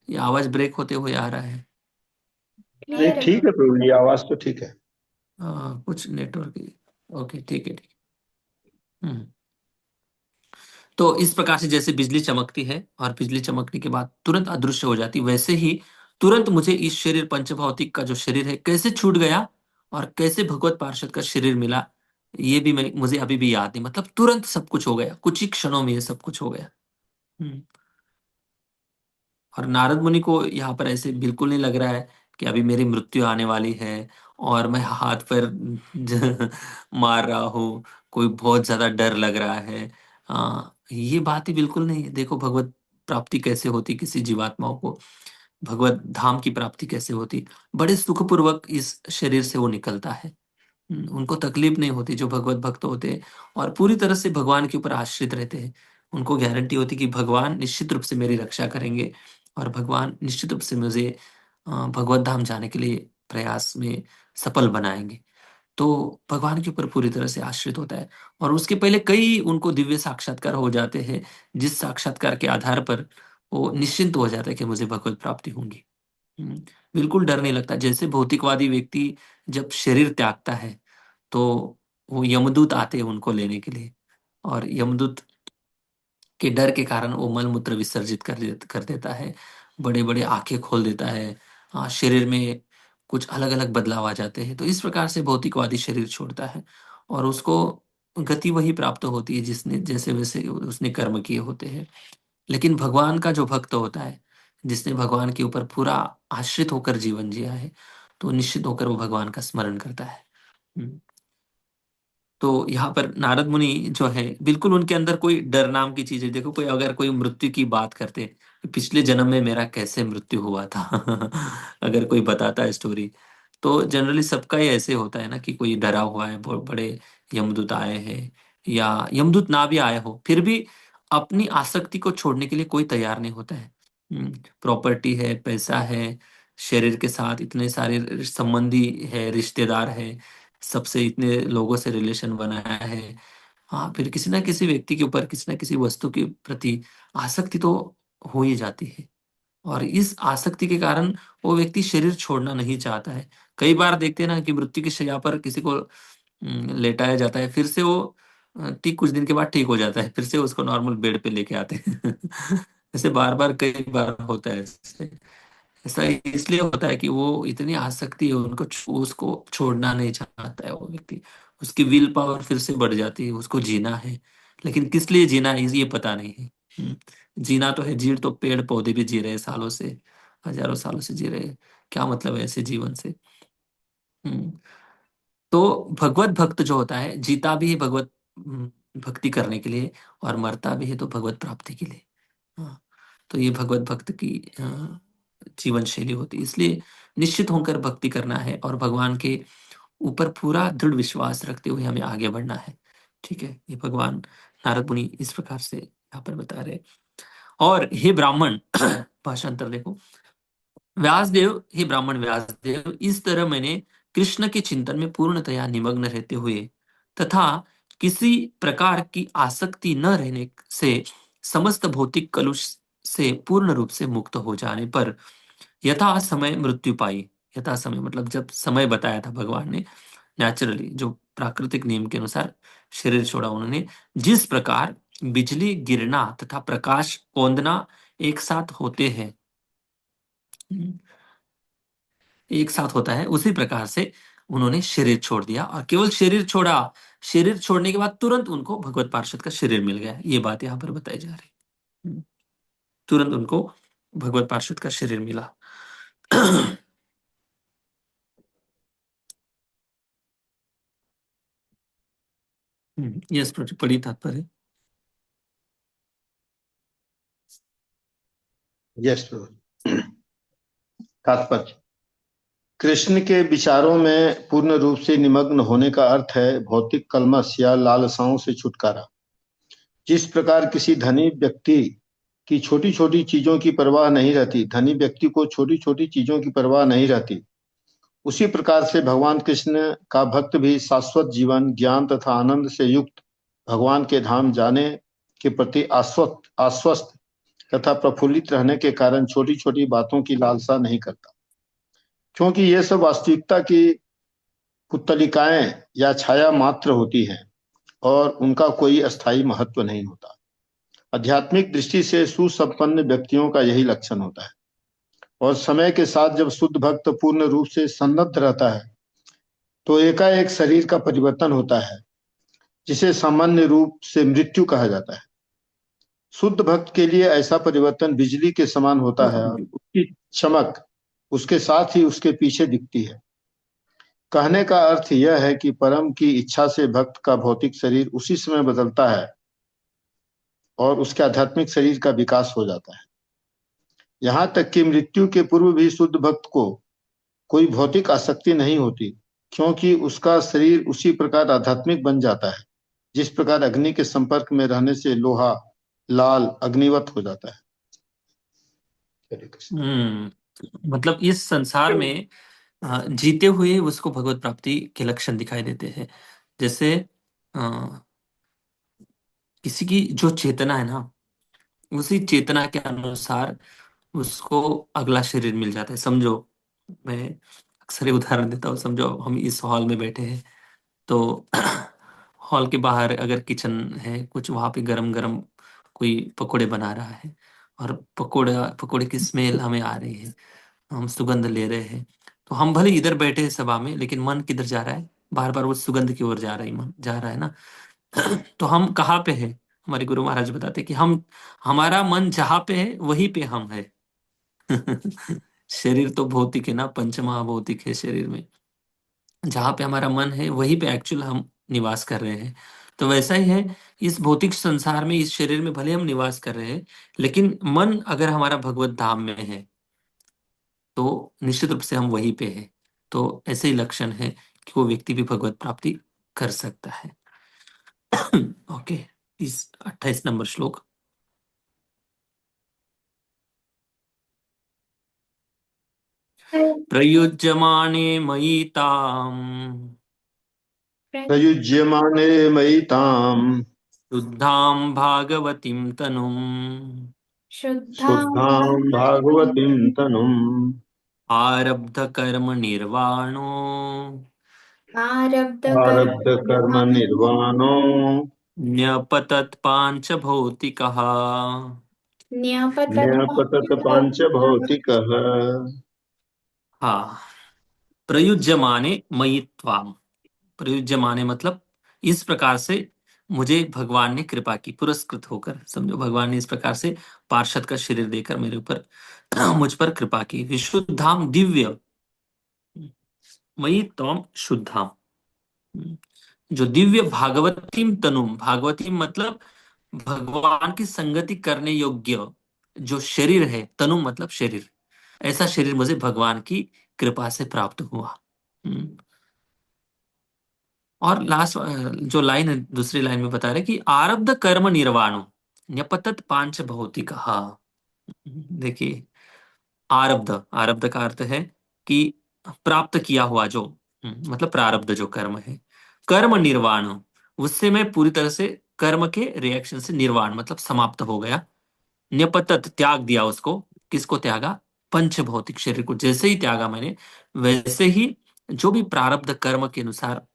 या आवाज ब्रेक होते हुए आ रहा है? नहीं, क्लियर है ठीक है प्रभु। प्रभु जी, आवाज तो ठीक है। कुछ नेटवर्क। ओके, ठीक है, ठीक है। तो इस प्रकार से जैसे बिजली चमकती है और बिजली चमकने के बाद तुरंत अदृश्य हो जाती, वैसे ही तुरंत मुझे इस शरीर पंचभौतिक का जो शरीर है कैसे छूट गया और कैसे भगवत पार्षद का शरीर मिला, ये भी मैं मुझे अभी भी याद नहीं। मतलब तुरंत सब कुछ हो गया, कुछ ही क्षणों में ये सब कुछ हो गया। हम्म। और नारद मुनि को यहाँ पर ऐसे बिल्कुल नहीं लग रहा है कि अभी मेरी मृत्यु आने वाली है और मैं हाथ पैर मार रहा हूँ, कोई बहुत ज्यादा डर लग रहा है। ये बात ही बिल्कुल नहीं है। देखो भगवत प्राप्ति कैसे होती किसी जीवात्माओं को, भगवत धाम की प्राप्ति कैसे होती, बड़े सुखपूर्वक इस शरीर से वो निकलता है। उनको तकलीफ नहीं होती जो भगवत भक्त होते हैं और पूरी तरह से भगवान के ऊपर आश्रित रहते हैं। उनको गारंटी होती कि भगवान निश्चित रूप से मेरी रक्षा करेंगे और भगवान निश्चित रूप से मुझे भगवत धाम जाने के लिए प्रयास में सफल बनाएंगे। तो भगवान के ऊपर पूरी तरह से आश्रित होता है और उसके पहले कई उनको दिव्य साक्षात्कार हो जाते हैं, जिस साक्षात्कार के आधार पर वो निश्चिंत हो जाता है कि मुझे भगवत प्राप्ति होंगी। हम्म, बिल्कुल डर नहीं लगता। जैसे भौतिकवादी व्यक्ति जब शरीर त्यागता है तो वो यमदूत आते हैं उनको लेने के लिए, और यमदूत के डर के कारण वो मल मूत्र विसर्जित कर देता है, बड़े बड़े आंखें खोल देता है। शरीर में कुछ अलग अलग बदलाव आ जाते हैं। तो इस प्रकार से भौतिकवादी शरीर छोड़ता है और उसको गति वही प्राप्त होती है जिसने जैसे वैसे उसने कर्म किए होते हैं। लेकिन भगवान का जो भक्त होता है, जिसने भगवान के ऊपर पूरा आश्रित होकर जीवन जिया है, तो निश्चित होकर वो भगवान का स्मरण करता है। हम्म। तो यहाँ पर नारद मुनि जो है बिल्कुल उनके अंदर कोई डर नाम की चीज है। देखो कोई अगर कोई मृत्यु की बात करते कि पिछले जन्म में मेरा कैसे मृत्यु हुआ था अगर कोई बताता है स्टोरी, तो जनरली सबका ही ऐसे होता है ना कि कोई डरा हुआ है, बहुत बड़े यमदूत आए हैं, या यमदूत ना भी आए हो फिर भी अपनी आसक्ति को छोड़ने के लिए कोई तैयार नहीं होता है। प्रॉपर्टी है, पैसा है, शरीर के साथ इतने सारे संबंधी है, रिश्तेदार है, सबसे इतने लोगों से रिलेशन बनाया है। हाँ, फिर किसी ना किसी व्यक्ति के ऊपर, किसी ना किसी वस्तु के प्रति आसक्ति तो हो ही जाती है। और इस आसक्ति के कारण वो व्यक्ति शरीर छोड़ना नहीं चाहता है। कई बार देखते हैं ना कि मृत्यु की शैया पर किसी को लेटाया जाता है, फिर से वो ठीक कुछ दिन के बाद ठीक हो जाता है, फिर से उसको नॉर्मल बेड पे लेके आते हैं ऐसे बार बार कई बार होता है ऐसे। ऐसा इसलिए होता है कि वो इतनी आसक्ति है उनको, उसको छोड़ना नहीं चाहता है वो व्यक्ति। उसकी विल पावर फिर से बढ़ जाती है, उसको जीना है। लेकिन किस लिए जीना है ये पता नहीं है। जीना तो है, जीड़ तो पेड़ पौधे भी जी रहे हैं सालों से, हजारों सालों से जी रहे हैं। क्या मतलब है ऐसे जीवन से? हम्म, तो भगवत भक्त जो होता है जीता भी है भगवत भक्ति करने के लिए और मरता भी है तो भगवत प्राप्ति के लिए। हाँ, तो ये भगवत भक्त की जीवन शैली होती है। इसलिए निश्चित होकर भक्ति करना है और भगवान के ऊपर पूरा दृढ़ विश्वास रखते हुए हमें आगे बढ़ना है। ठीक है, ये भगवान नारद मुनि इस प्रकार से यहाँ पर बता रहे। और हे ब्राह्मण भाषांतर देखो, व्यासदेव, हे ब्राह्मण व्यासदेव, इस तरह मैंने कृष्ण के चिंतन में पूर्णतया निमग्न रहते हुए तथा किसी प्रकार की आसक्ति न रहने से समस्त भौतिक कलुष से पूर्ण रूप से मुक्त हो जाने पर यथा समय मृत्यु पाई। यथा समय मतलब जब समय बताया था भगवान ने, नेचुरली जो प्राकृतिक नियम के अनुसार शरीर छोड़ा उन्होंने, जिस प्रकार बिजली गिरना तथा प्रकाश ओंदना एक साथ होते हैं, एक साथ होता है, उसी प्रकार से उन्होंने शरीर छोड़ दिया और केवल शरीर छोड़ा। शरीर छोड़ने के बाद तुरंत उनको भगवत पार्षद का शरीर मिल गया, ये बात यहाँ पर बताई जा रही है। तुरंत उनको भगवत पार्षद का शरीर मिला। यस, पढ़ी तात्पर्य। यस प्रभु। तात्पर्य: कृष्ण के विचारों में पूर्ण रूप से निमग्न होने का अर्थ है भौतिक कलमश या लालसाओं से छुटकारा। जिस प्रकार किसी धनी व्यक्ति की छोटी छोटी चीजों की परवाह नहीं रहती, धनी व्यक्ति को छोटी छोटी चीजों की परवाह नहीं रहती, उसी प्रकार से भगवान कृष्ण का भक्त भी शाश्वत जीवन, ज्ञान तथा आनंद से युक्त भगवान के धाम जाने के प्रति आश्वस्त आश्वस्त तथा प्रफुल्लित रहने के कारण छोटी छोटी बातों की लालसा नहीं करता, क्योंकि ये सब वास्तविकता की पुतलिकाएं या छाया मात्र होती हैं और उनका कोई अस्थायी महत्व नहीं होता। आध्यात्मिक दृष्टि से सुसंपन्न व्यक्तियों का यही लक्षण होता है, और समय के साथ जब शुद्ध भक्त पूर्ण रूप से सन्नद्ध रहता है तो एकाएक शरीर का परिवर्तन होता है, जिसे सामान्य रूप से मृत्यु कहा जाता है। शुद्ध भक्त के लिए ऐसा परिवर्तन बिजली के समान होता है और उसकी चमक उसके साथ ही उसके पीछे दिखती है। कहने का अर्थ यह है कि परम की इच्छा से भक्त का भौतिक शरीर उसी समय बदलता है और उसके आध्यात्मिक शरीर का विकास हो जाता है। यहाँ तक कि मृत्यु के पूर्व भी शुद्ध भक्त को कोई भौतिक आसक्ति नहीं होती, क्योंकि उसका शरीर उसी प्रकार आध्यात्मिक बन जाता है जिस प्रकार अग्नि के संपर्क में रहने से लोहा लाल अग्निवत हो जाता है। मतलब इस संसार में जीते हुए उसको भगवत प्राप्ति के लक्षण दिखाई देते हैं। जैसे अ, किसी की जो चेतना है ना, उसी चेतना के अनुसार उसको अगला शरीर मिल जाता है। समझो, मैं अक्सर ये उदाहरण देता हूँ। समझो हम इस हॉल में बैठे हैं, तो हॉल के बाहर अगर किचन है कुछ, वहां पे गरम गरम कोई पकोड़े बना रहा है, और पकोड़े की स्मेल हमें आ रही है, हम सुगंध ले रहे हैं। तो हम भले इधर बैठे हैं सभा में, लेकिन मन किधर जा रहा है? बार बार वो सुगंध की ओर जा रहा है, मन जा रहा है ना। तो हम कहाँ पे हैं? हमारे गुरु महाराज बताते हैं कि हम, हमारा मन जहाँ पे है वहीं पे हम है। शरीर तो भौतिक है ना, पंच महाभौतिक है शरीर में। जहाँ पे हमारा मन है वहीं पे एक्चुअल हम निवास कर रहे हैं। तो वैसा ही है, इस भौतिक संसार में, इस शरीर में भले हम निवास कर रहे हैं, लेकिन मन अगर हमारा भगवत धाम में है तो निश्चित रूप से हम वहीं पे हैं। तो ऐसे ही लक्षण है कि वो व्यक्ति भी भगवत प्राप्ति कर सकता है। ओके, इस 28 नंबर श्लोक। प्रयुज्यमाने मयि ताम् प्रयुज्यमाने मयि ताम् शुद्धां भागवतीं तनुम् शुद्धां भागवतीं तनुम् आरब्ध कर्म निर्वाणो आरब्ध कर्म निर्वाणो न्यपतत् पांच भौतिकः। न्यपतत पांच भौतिकः। हाँ, प्रयुज्यमाने मयि त्वाम्। प्रयुज्यमाने मतलब इस प्रकार से मुझे भगवान ने कृपा की, पुरस्कृत होकर। समझो भगवान ने इस प्रकार से पार्षद का शरीर देकर मेरे ऊपर मुझ पर कृपा की। विशुद्धाम दिव्य मयि त्वम शुद्धाम, जो दिव्य भागवतीम तनुम, भागवती मतलब भगवान की संगति करने योग्य जो शरीर है, तनु मतलब शरीर, ऐसा शरीर मुझे भगवान की कृपा से प्राप्त हुआ। हम्म। और लास्ट जो लाइन है, दूसरी लाइन में बता रहे कि आरब्ध कर्म निर्वाणो न्यपतत पांच भौतिक। देखिए, आरब्ध, आरब्ध का अर्थ है कि प्राप्त किया हुआ जो, मतलब प्रारब्ध जो कर्म है। कर्म निर्वाण, उससे मैं पूरी तरह से कर्म के रिएक्शन से, निर्वाण मतलब समाप्त हो गया। न्यपतत त्याग दिया उसको। किसको त्यागा? पंच भौतिक शरीर को। जैसे ही त्यागा मैंने, वैसे ही जो भी प्रारब्ध कर्म के अनुसार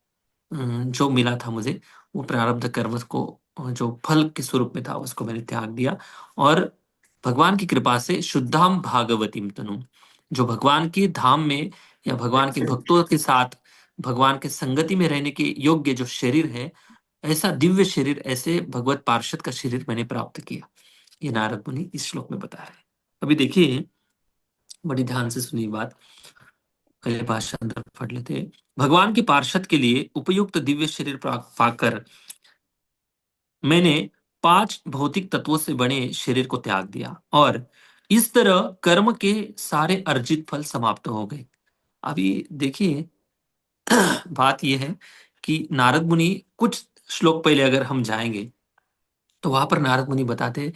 जो मिला था मुझे, वो प्रारब्ध कर्म को, जो फल के स्वरूप में था, उसको मैंने त्याग दिया। और भगवान की कृपा से शुद्धाम भागवतीम तनु, जो भगवान के धाम में या भगवान के भक्तों के साथ भगवान के संगति में रहने के योग्य जो शरीर है, ऐसा दिव्य शरीर, ऐसे भगवत पार्षद का शरीर मैंने प्राप्त किया। ये नारद मुनि इस श्लोक में बता रहे हैं। अभी देखिए, बड़ी ध्यान से सुनिए बात, पहले भाषा अंदर पढ़ लेते हैं। भगवान के पार्षद के लिए उपयुक्त दिव्य शरीर पाकर मैंने पांच भौतिक तत्वों से बने शरीर को त्याग दिया, और इस तरह कर्म के सारे अर्जित फल समाप्त हो गए। अभी देखिए, बात यह है कि नारद मुनि, कुछ श्लोक पहले अगर हम जाएंगे तो वहां पर नारद मुनि बताते हैं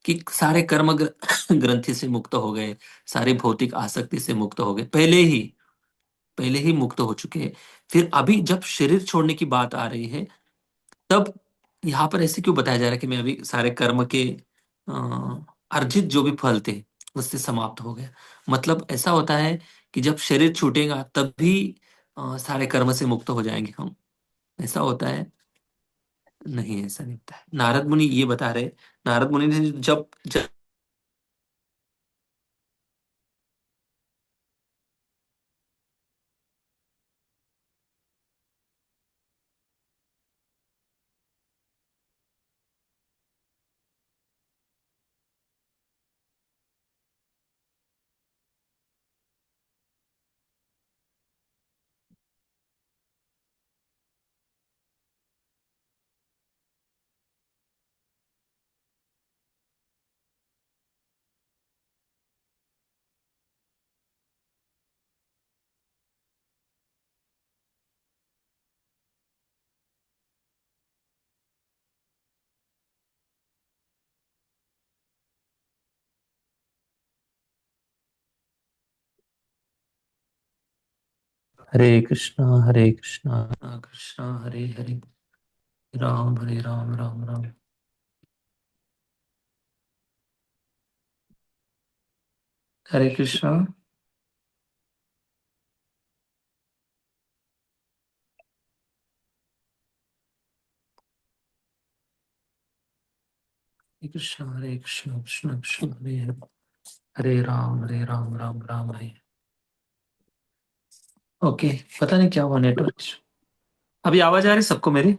कि सारे कर्म ग्रंथि से मुक्त हो गए, सारे भौतिक आसक्ति से मुक्त हो गए, पहले ही मुक्त हो चुके हैं। फिर अभी जब शरीर छोड़ने की बात आ रही है, तब यहाँ पर ऐसे क्यों बताया जा रहा है कि मैं अभी सारे कर्म के अर्जित जो भी फल थे उससे समाप्त हो गया? मतलब ऐसा होता है कि जब शरीर छूटेगा तभी सारे कर्म से मुक्त हो जाएंगे हम, ऐसा होता है? नहीं, ऐसा नहीं होता है। नारद मुनि ये बता रहे, नारद मुनि ने जब जब हरे कृष्णा कृष्णा हरे हरे, राम हरे राम राम राम। हरे कृष्णा। हरे कृष्णा कृष्णा कृष्णा हरे हरे, हरे राम राम राम हरे। ओके, पता नहीं क्या हुआ नेटवर्क। अभी आवाज आ रही सबको मेरी?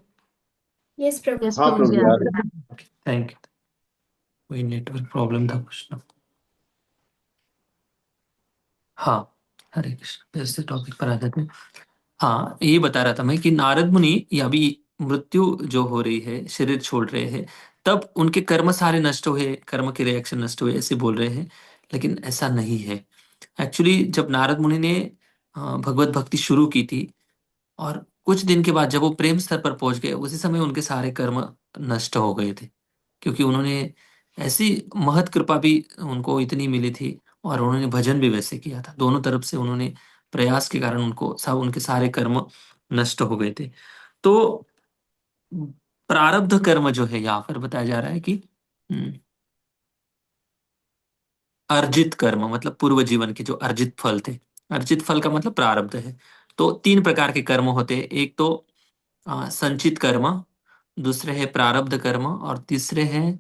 यस प्रभु। यस हाँ प्रभु प्रभु जी, जी, आ आप रहे हैं। Thank you. वही नेटवर्क प्रॉब्लम था कुछ ना। हाँ, हरे कृष्ण, फिर से टॉपिक पर आ जाते हैं। हाँ, ये बता रहा था मैं कि नारद मुनि या भी मृत्यु जो हो रही है, शरीर छोड़ रहे हैं, तब उनके कर्म सारे नष्ट हुए, कर्म के रिएक्शन नष्ट हुए, ऐसे बोल रहे हैं। लेकिन ऐसा नहीं है। एक्चुअली जब नारद मुनि ने भगवत भक्ति शुरू की थी, और कुछ दिन के बाद जब वो प्रेम स्तर पर पहुंच गए, उसी समय उनके सारे कर्म नष्ट हो गए थे। क्योंकि उन्होंने ऐसी महत कृपा भी उनको इतनी मिली थी, और उन्होंने भजन भी वैसे किया था। दोनों तरफ से उन्होंने प्रयास के कारण उनको सब उनके सारे कर्म नष्ट हो गए थे। तो प्रारब्ध कर्म जो है यहाँ पर बताया जा रहा है कि हम्म, अर्जित कर्म मतलब पूर्व जीवन के जो अर्जित फल थे। अर्जित फल का मतलब प्रारब्ध है। तो तीन प्रकार के कर्म होते हैं। एक तो संचित कर्म, दूसरे है प्रारब्ध कर्म, और तीसरे है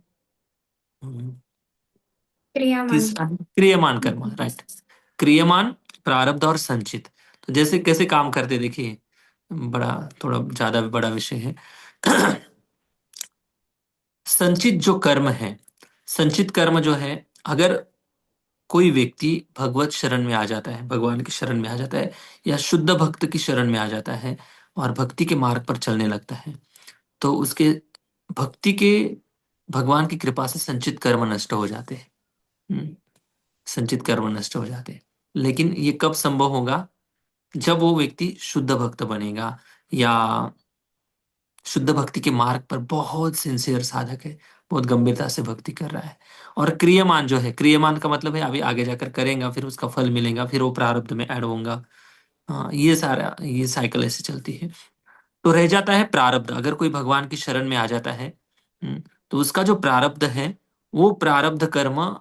क्रियामान। तीसरा है क्रियमान कर्म, राइट। क्रियमान, प्रारब्ध और संचित। तो जैसे कैसे काम करते देखिए, बड़ा थोड़ा ज्यादा बड़ा विषय है। संचित जो कर्म है, संचित कर्म जो है, अगर कोई व्यक्ति भगवत शरण में आ जाता है, भगवान की शरण में आ जाता है, या शुद्ध भक्त की शरण में आ जाता है, और भक्ति के मार्ग पर चलने लगता है, तो उसके भक्ति के भगवान की कृपा से संचित कर्म नष्ट हो जाते हैं। संचित कर्म नष्ट हो जाते हैं। लेकिन ये कब संभव होगा? जब वो व्यक्ति शुद्ध भक्त बनेगा, या शुद्ध भक्ति के मार्ग पर बहुत सिंसियर साधक है, बहुत गंभीरता से भक्ति कर रहा है। और क्रियमान जो है, क्रियमान का मतलब है अभी आगे जाकर करेगा, फिर उसका फल मिलेगा, फिर वो प्रारब्ध में ऐड होगा। हाँ, ये सारा ये साइकिल ऐसे चलती है। तो रह जाता है प्रारब्ध। अगर कोई भगवान की शरण में आ जाता है, तो उसका जो प्रारब्ध है, वो प्रारब्ध कर्म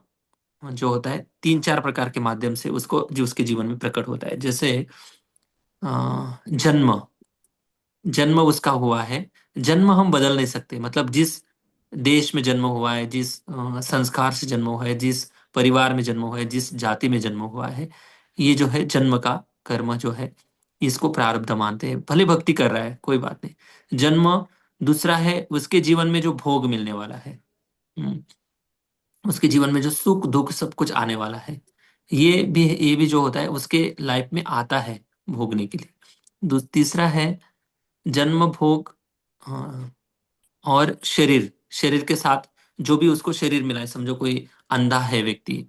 जो होता है तीन चार प्रकार के माध्यम से उसको जो उसके जीवन में प्रकट होता है। जैसे जन्म, जन्म उसका हुआ है। जन्म हम बदल नहीं सकते, मतलब जिस देश में जन्म हुआ है, जिस संस्कार से जन्म हुआ है, जिस परिवार में जन्म हुआ है, जिस जाति में जन्म हुआ है, ये जो है जन्म का कर्म जो है, इसको प्रारब्ध मानते हैं। भले भक्ति कर रहा है, कोई बात नहीं, जन्म। दूसरा है उसके जीवन में जो भोग मिलने वाला है, हम्म, उसके जीवन में जो सुख दुख सब कुछ आने वाला है, ये भी जो होता है उसके लाइफ में आता है भोगने के लिए। तीसरा है जन्म भोग, हाँ, और शरीर, शरीर के साथ जो भी उसको शरीर मिला है, समझो कोई अंधा है व्यक्ति,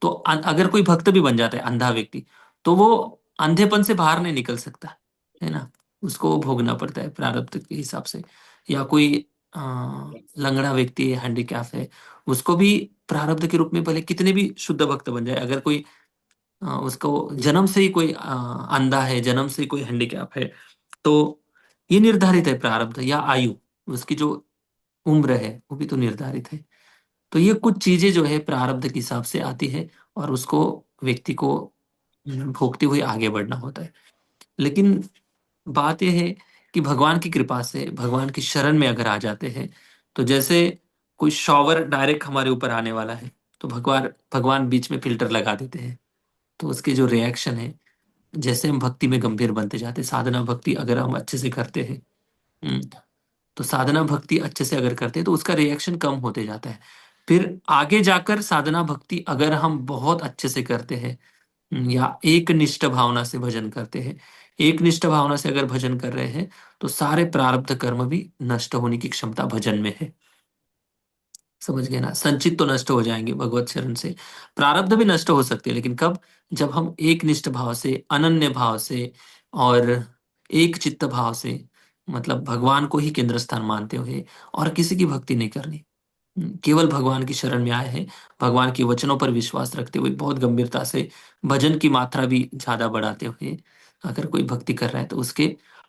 तो अगर कोई भक्त भी बन जाता है अंधा व्यक्ति, तो वो अंधेपन से बाहर नहीं निकल सकता, है ना। उसको भोगना पड़ता है प्रारब्ध के हिसाब से। या कोई अ, लंगड़ा व्यक्ति है, हैंडीकैप है, उसको भी प्रारब्ध के रूप में भले कितने भी शुद्ध भक्त बन जाए, अगर कोई उसको जन्म से ही कोई अंधा है, जन्म से ही कोई हैंडीकैप है, तो ये निर्धारित है प्रारब्ध या आयु, उसकी जो उम्र है वो भी तो निर्धारित है। तो ये कुछ चीजें जो है प्रारब्ध के हिसाब से आती है और उसको व्यक्ति को भोगते हुए आगे बढ़ना होता है। लेकिन बात यह है कि भगवान की कृपा से भगवान की शरण में अगर आ जाते हैं, तो जैसे कोई शॉवर डायरेक्ट हमारे ऊपर आने वाला है, तो भगवान भगवान बीच में फिल्टर लगा देते हैं। तो उसके जो रिएक्शन है, जैसे हम भक्ति में गंभीर बनते जाते हैं, साधना भक्ति अगर हम अच्छे से करते हैं, हम्म, तो साधना भक्ति अच्छे से अगर करते हैं तो उसका रिएक्शन कम होते जाता है। फिर आगे जाकर साधना भक्ति अगर हम बहुत अच्छे से करते हैं, या एक निष्ठ भावना से भजन करते हैं, एक निष्ठ भावना से अगर भजन कर रहे हैं, तो सारे प्रारब्ध कर्म भी नष्ट होने की क्षमता भजन में है। समझ गए ना? संचित तो नष्ट हो जाएंगे भगवत शरण से, प्रारब्ध भी नष्ट हो सकते हैं, लेकिन कब? जब हम एक निष्ठ भाव से, अनन्य भाव से और एक चित्त भाव से, मतलब भगवान को ही केंद्र स्थान मानते हुए और किसी की भक्ति नहीं करनी, केवल भगवान की शरण में आए हैं, भगवान के वचनों पर विश्वास रखते हुए बहुत गंभीरता से भजन की मात्रा भी ज्यादा बढ़ाते हुए अगर कोई भक्ति कर रहा है, तो उसके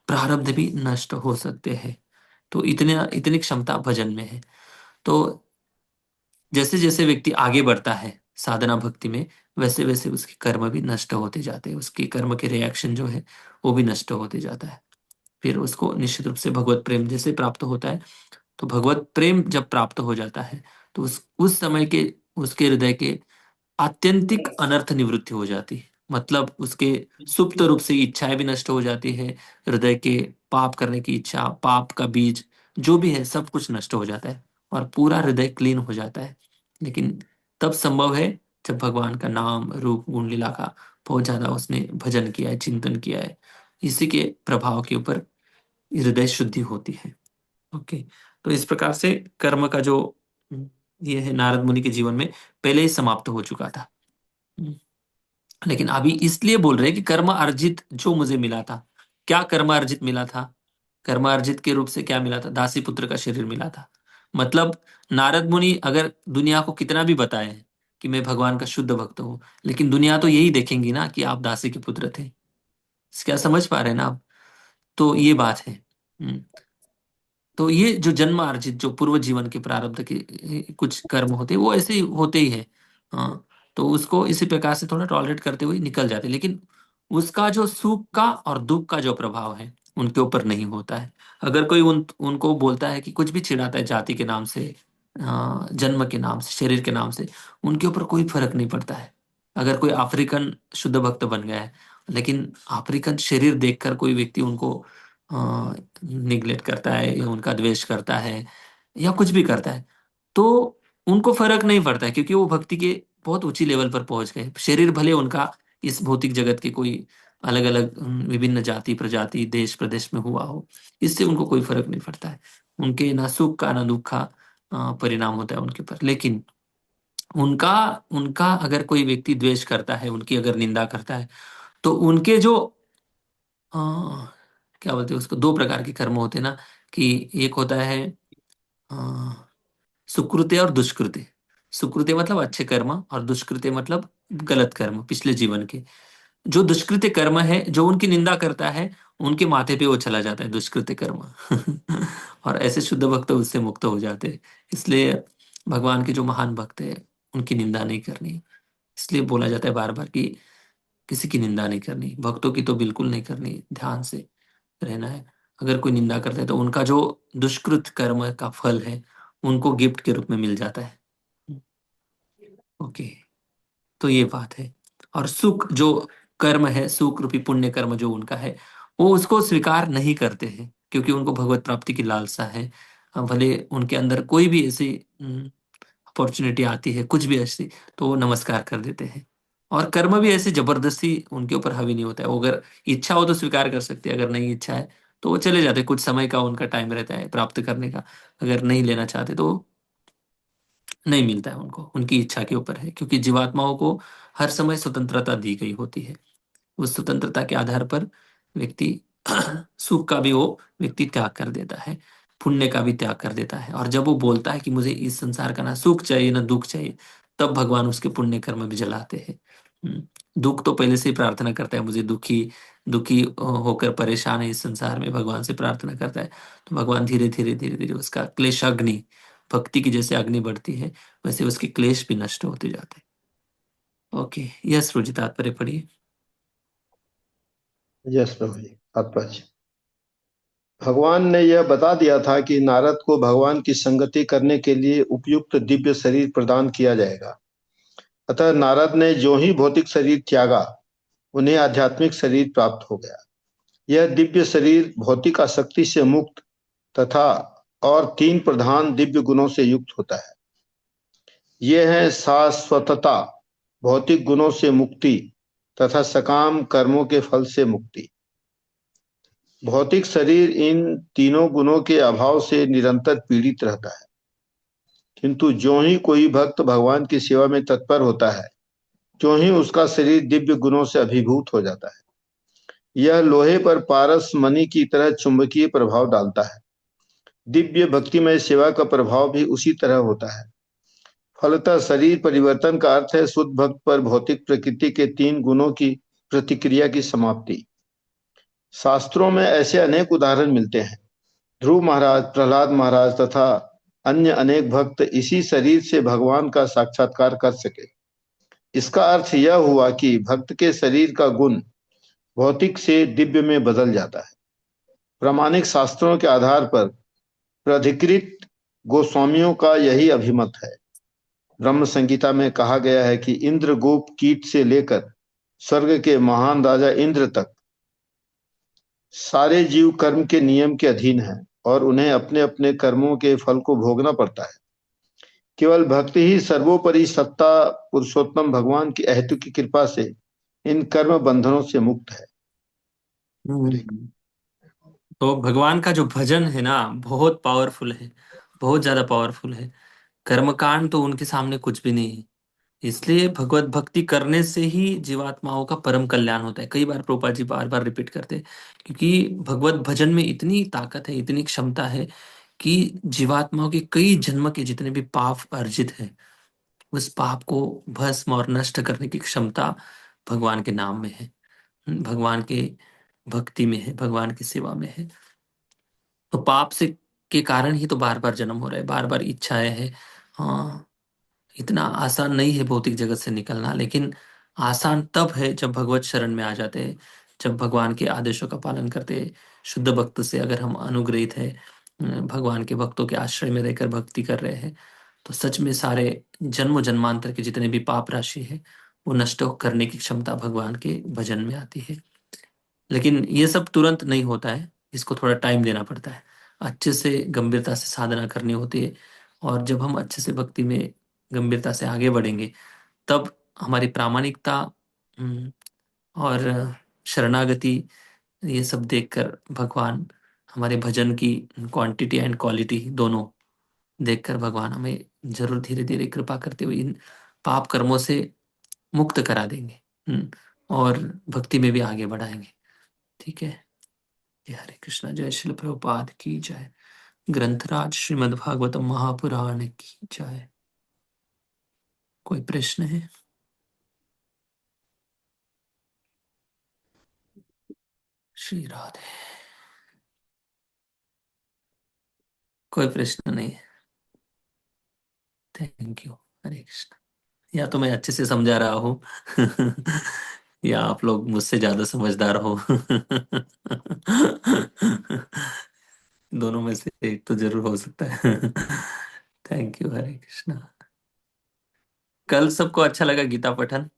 प्रारब्ध भी नष्ट हो सकते हैं। तो इतने इतनी क्षमता भजन में है। तो जैसे जैसे व्यक्ति आगे बढ़ता है साधना भक्ति में, वैसे वैसे उसके कर्म भी नष्ट होते जाते हैं, उसके कर्म के रिएक्शन जो है वो भी नष्ट होते जाता है। फिर उसको निश्चित रूप से भगवत प्रेम जैसे प्राप्त होता है। तो भगवत प्रेम जब प्राप्त हो जाता है, तो उस समय के उसके हृदय के आत्यंतिक अनर्थ निवृत्ति हो जाती है। मतलब उसके सुप्त रूप से इच्छाएं भी नष्ट हो जाती है, हृदय के पाप करने की इच्छा, पाप का बीज जो भी है सब कुछ नष्ट हो जाता है और पूरा हृदय क्लीन हो जाता है। लेकिन तब संभव है जब भगवान का नाम रूप गुण लीला का बहुत ज्यादा उसने भजन किया है, चिंतन किया है। इसी के प्रभाव के ऊपर हृदय शुद्धि होती है। ओके। तो इस प्रकार से कर्म का जो ये है नारद मुनि के जीवन में पहले ही समाप्त हो चुका था। हम्म, लेकिन अभी इसलिए बोल रहे हैं कि कर्म अर्जित जो मुझे मिला था, क्या कर्म अर्जित मिला था? कर्म अर्जित के रूप से क्या मिला था? दासी पुत्र का शरीर मिला था। मतलब नारद मुनि अगर दुनिया को कितना भी बताए कि मैं भगवान का शुद्ध भक्त हूं, लेकिन दुनिया तो यही देखेंगी ना कि आप दासी के पुत्र थे। क्या समझ पा रहे हैं ना आप? तो ये बात है। तो ये जो जन्म अर्जित जो पूर्व जीवन के प्रारब्ध के कुछ कर्म होते हैं, वो ऐसे ही होते ही है। हाँ, तो उसको इसी प्रकार से थोड़ा टॉलरेट करते हुए निकल जाते हैं, लेकिन उसका जो सुख का और दुख का जो प्रभाव है उनके ऊपर नहीं होता है। अगर कोई उनको बोलता है कि कुछ भी चिढ़ाता है जाति के नाम से, जन्म के नाम से, शरीर के नाम से, उनके ऊपर कोई फर्क नहीं पड़ता है। अगर कोई अफ्रीकन शुद्ध भक्त बन गया है, लेकिन अफ्रीकन शरीर देखकर कोई व्यक्ति उनको निग्लेक्ट करता है या उनका द्वेष करता है या कुछ भी करता है, तो उनको फर्क नहीं पड़ता है, क्योंकि वो भक्ति के बहुत ऊंची लेवल पर पहुंच गए। शरीर भले उनका इस भौतिक जगत के कोई अलग अलग विभिन्न जाति प्रजाति देश प्रदेश में हुआ हो, इससे उनको कोई फर्क नहीं पड़ता है। उनके ना सुख का ना दुख का परिणाम होता है उनके ऊपर। लेकिन उनका उनका अगर कोई व्यक्ति द्वेष करता है, उनकी अगर निंदा करता है, तो उनके जो अ, क्या बोलते हैं उसको, दो प्रकार के कर्म होते हैं ना, कि एक होता है अ, सुकृत्य और दुष्कृत्य। सुकृत्य मतलब अच्छे कर्म और दुष्कृत्य मतलब गलत कर्म पिछले जीवन के। जो दुष्कृत्य कर्म है, जो उनकी निंदा करता है, उनके माथे पे वो चला जाता है दुष्कृत्य कर्म और ऐसे शुद्ध भक्त उससे मुक्त हो जाते हैं। इसलिए भगवान के जो महान भक्त है उनकी निंदा नहीं करनी। इसलिए बोला जाता है बार बार कि किसी की निंदा नहीं करनी, भक्तों की तो बिल्कुल नहीं करनी, ध्यान से रहना है। अगर कोई निंदा करता है तो उनका जो दुष्कृत कर्म का फल है उनको गिफ्ट के रूप में मिल जाता है। ओके। तो ये बात है। और सुख जो कर्म है, सुख रूपी पुण्य कर्म जो उनका है, वो उसको स्वीकार नहीं करते हैं, क्योंकि उनको भगवत प्राप्ति की लालसा है। भले उनके अंदर कोई भी ऐसी अपॉर्चुनिटी आती है, कुछ भी ऐसी, तो वो नमस्कार कर देते हैं। और कर्म भी ऐसे जबरदस्ती उनके ऊपर हावी नहीं होता है। वो अगर इच्छा हो तो स्वीकार कर सकते हैं, अगर नहीं इच्छा है तो वो चले जाते हैं। कुछ समय का उनका टाइम रहता है प्राप्त करने का, अगर नहीं लेना चाहते तो नहीं मिलता है उनको, उनकी इच्छा के ऊपर है। क्योंकि जीवात्माओं को हर समय स्वतंत्रता दी गई होती है। उस स्वतंत्रता के आधार पर व्यक्ति सुख का भी वो व्यक्ति त्याग कर देता है, पुण्य का भी त्याग कर देता है। और जब वो बोलता है कि मुझे इस संसार का ना सुख चाहिए ना दुख चाहिए, तब भगवान उसके पुण्य कर्म भी जलाते हैं। दुख तो पहले से ही प्रार्थना करता है, मुझे दुखी दुखी होकर परेशान है इस संसार में, भगवान से प्रार्थना करता है। तो भगवान धीरे धीरे धीरे धीरे उसका क्लेशाग्नि, भक्ति की जैसे अग्नि बढ़ती है वैसे उसके क्लेश भी नष्ट होते जाते हैं। ओके, यस रुचि तात्पर्य पढ़िए। यस प्रभु जी, तात्पर्य। भगवान ने यह बता दिया था कि नारद को भगवान की संगति करने के लिए उपयुक्त दिव्य शरीर प्रदान किया जाएगा। अतः नारद ने जो ही भौतिक शरीर त्यागा, उन्हें आध्यात्मिक शरीर प्राप्त हो गया। यह दिव्य शरीर भौतिक आसक्ति से मुक्त तथा और 3 प्रधान दिव्य गुणों से युक्त होता है। ये है शाश्वतता, भौतिक गुणों से मुक्ति तथा सकाम कर्मों के फल से मुक्ति। भौतिक शरीर इन तीनों गुणों के अभाव से निरंतर पीड़ित रहता है, किंतु जो ही कोई भक्त भगवान की सेवा में तत्पर होता है, त्यों ही उसका शरीर दिव्य गुणों से अभिभूत हो जाता है। यह लोहे पर पारस मणि की तरह चुंबकीय प्रभाव डालता है। दिव्य भक्तिमय सेवा का प्रभाव भी उसी तरह होता है। फलतः शरीर परिवर्तन का अर्थ है शुद्ध भक्त पर भौतिक प्रकृति के 3 गुणों की प्रतिक्रिया की समाप्ति। शास्त्रों में ऐसे अनेक उदाहरण मिलते हैं। ध्रुव महाराज, प्रहलाद महाराज तथा अन्य अनेक भक्त इसी शरीर से भगवान का साक्षात्कार कर सके। इसका अर्थ यह हुआ कि भक्त के शरीर का गुण भौतिक से दिव्य में बदल जाता है। प्रामाणिक शास्त्रों के आधार पर प्राधिकृत गोस्वामियों का यही अभिमत है। ब्रह्म संहिता में कहा गया है कि इंद्रगोप कीट से लेकर स्वर्ग के महान राजा इंद्र तक सारे जीव कर्म के नियम के अधीन हैं और उन्हें अपने अपने कर्मों के फल को भोगना पड़ता है। केवल भक्ति ही सर्वोपरि सत्ता पुरुषोत्तम भगवान की अहेतु की कृपा से इन कर्म बंधनों से मुक्त है। तो भगवान का जो भजन है ना बहुत पावरफुल है, बहुत ज्यादा पावरफुल है। कर्मकांड तो उनके सामने कुछ भी नहीं है। इसलिए भगवत भक्ति करने से ही जीवात्माओं का परम कल्याण होता है। कई बार प्रभुपाद जी बार बार रिपीट करते हैं, क्योंकि भगवत भजन में इतनी ताकत है, इतनी क्षमता है कि जीवात्माओं के कई जन्म के जितने भी पाप अर्जित है, उस पाप को भस्म और नष्ट करने की क्षमता भगवान के नाम में है, भगवान के भक्ति में है, भगवान की सेवा में है। तो पाप से के कारण ही तो बार बार जन्म हो रहा है, बार बार इच्छाएं है। हाँ, इतना आसान नहीं है भौतिक जगत से निकलना, लेकिन आसान तब है जब भगवत शरण में आ जाते हैं, जब भगवान के आदेशों का पालन करते हैं। शुद्ध भक्त से अगर हम अनुग्रहित है, भगवान के भक्तों के आश्रय में रहकर भक्ति कर रहे हैं, तो सच में सारे जन्म जन्मांतर के जितने भी पाप राशि है वो नष्ट करने की क्षमता भगवान के भजन में आती है। लेकिन ये सब तुरंत नहीं होता है, इसको थोड़ा टाइम देना पड़ता है, अच्छे से गंभीरता से साधना करनी होती है। और जब हम अच्छे से भक्ति में गंभीरता से आगे बढ़ेंगे, तब हमारी प्रामाणिकता और शरणागति, ये सब देखकर भगवान, हमारे भजन की क्वांटिटी एंड क्वालिटी दोनों देखकर भगवान हमें जरूर धीरे धीरे कृपा करते हुए इन पाप कर्मों से मुक्त करा देंगे, और भक्ति में भी आगे बढ़ाएंगे। ठीक है। जय हरे कृष्णा। जय श्री प्रभुपाद की जय। ग्रंथराज श्रीमद् भागवतम महापुराण की जय। कोई प्रश्न है? श्री राधे। कोई प्रश्न नहीं है। Thank you. हरे कृष्ण। या तो मैं अच्छे से समझा रहा हूँ या आप लोग मुझसे ज्यादा समझदार हो दोनों में से एक तो जरूर हो सकता है थैंक यू। हरे कृष्णा। कल सबको अच्छा लगा गीता पठन?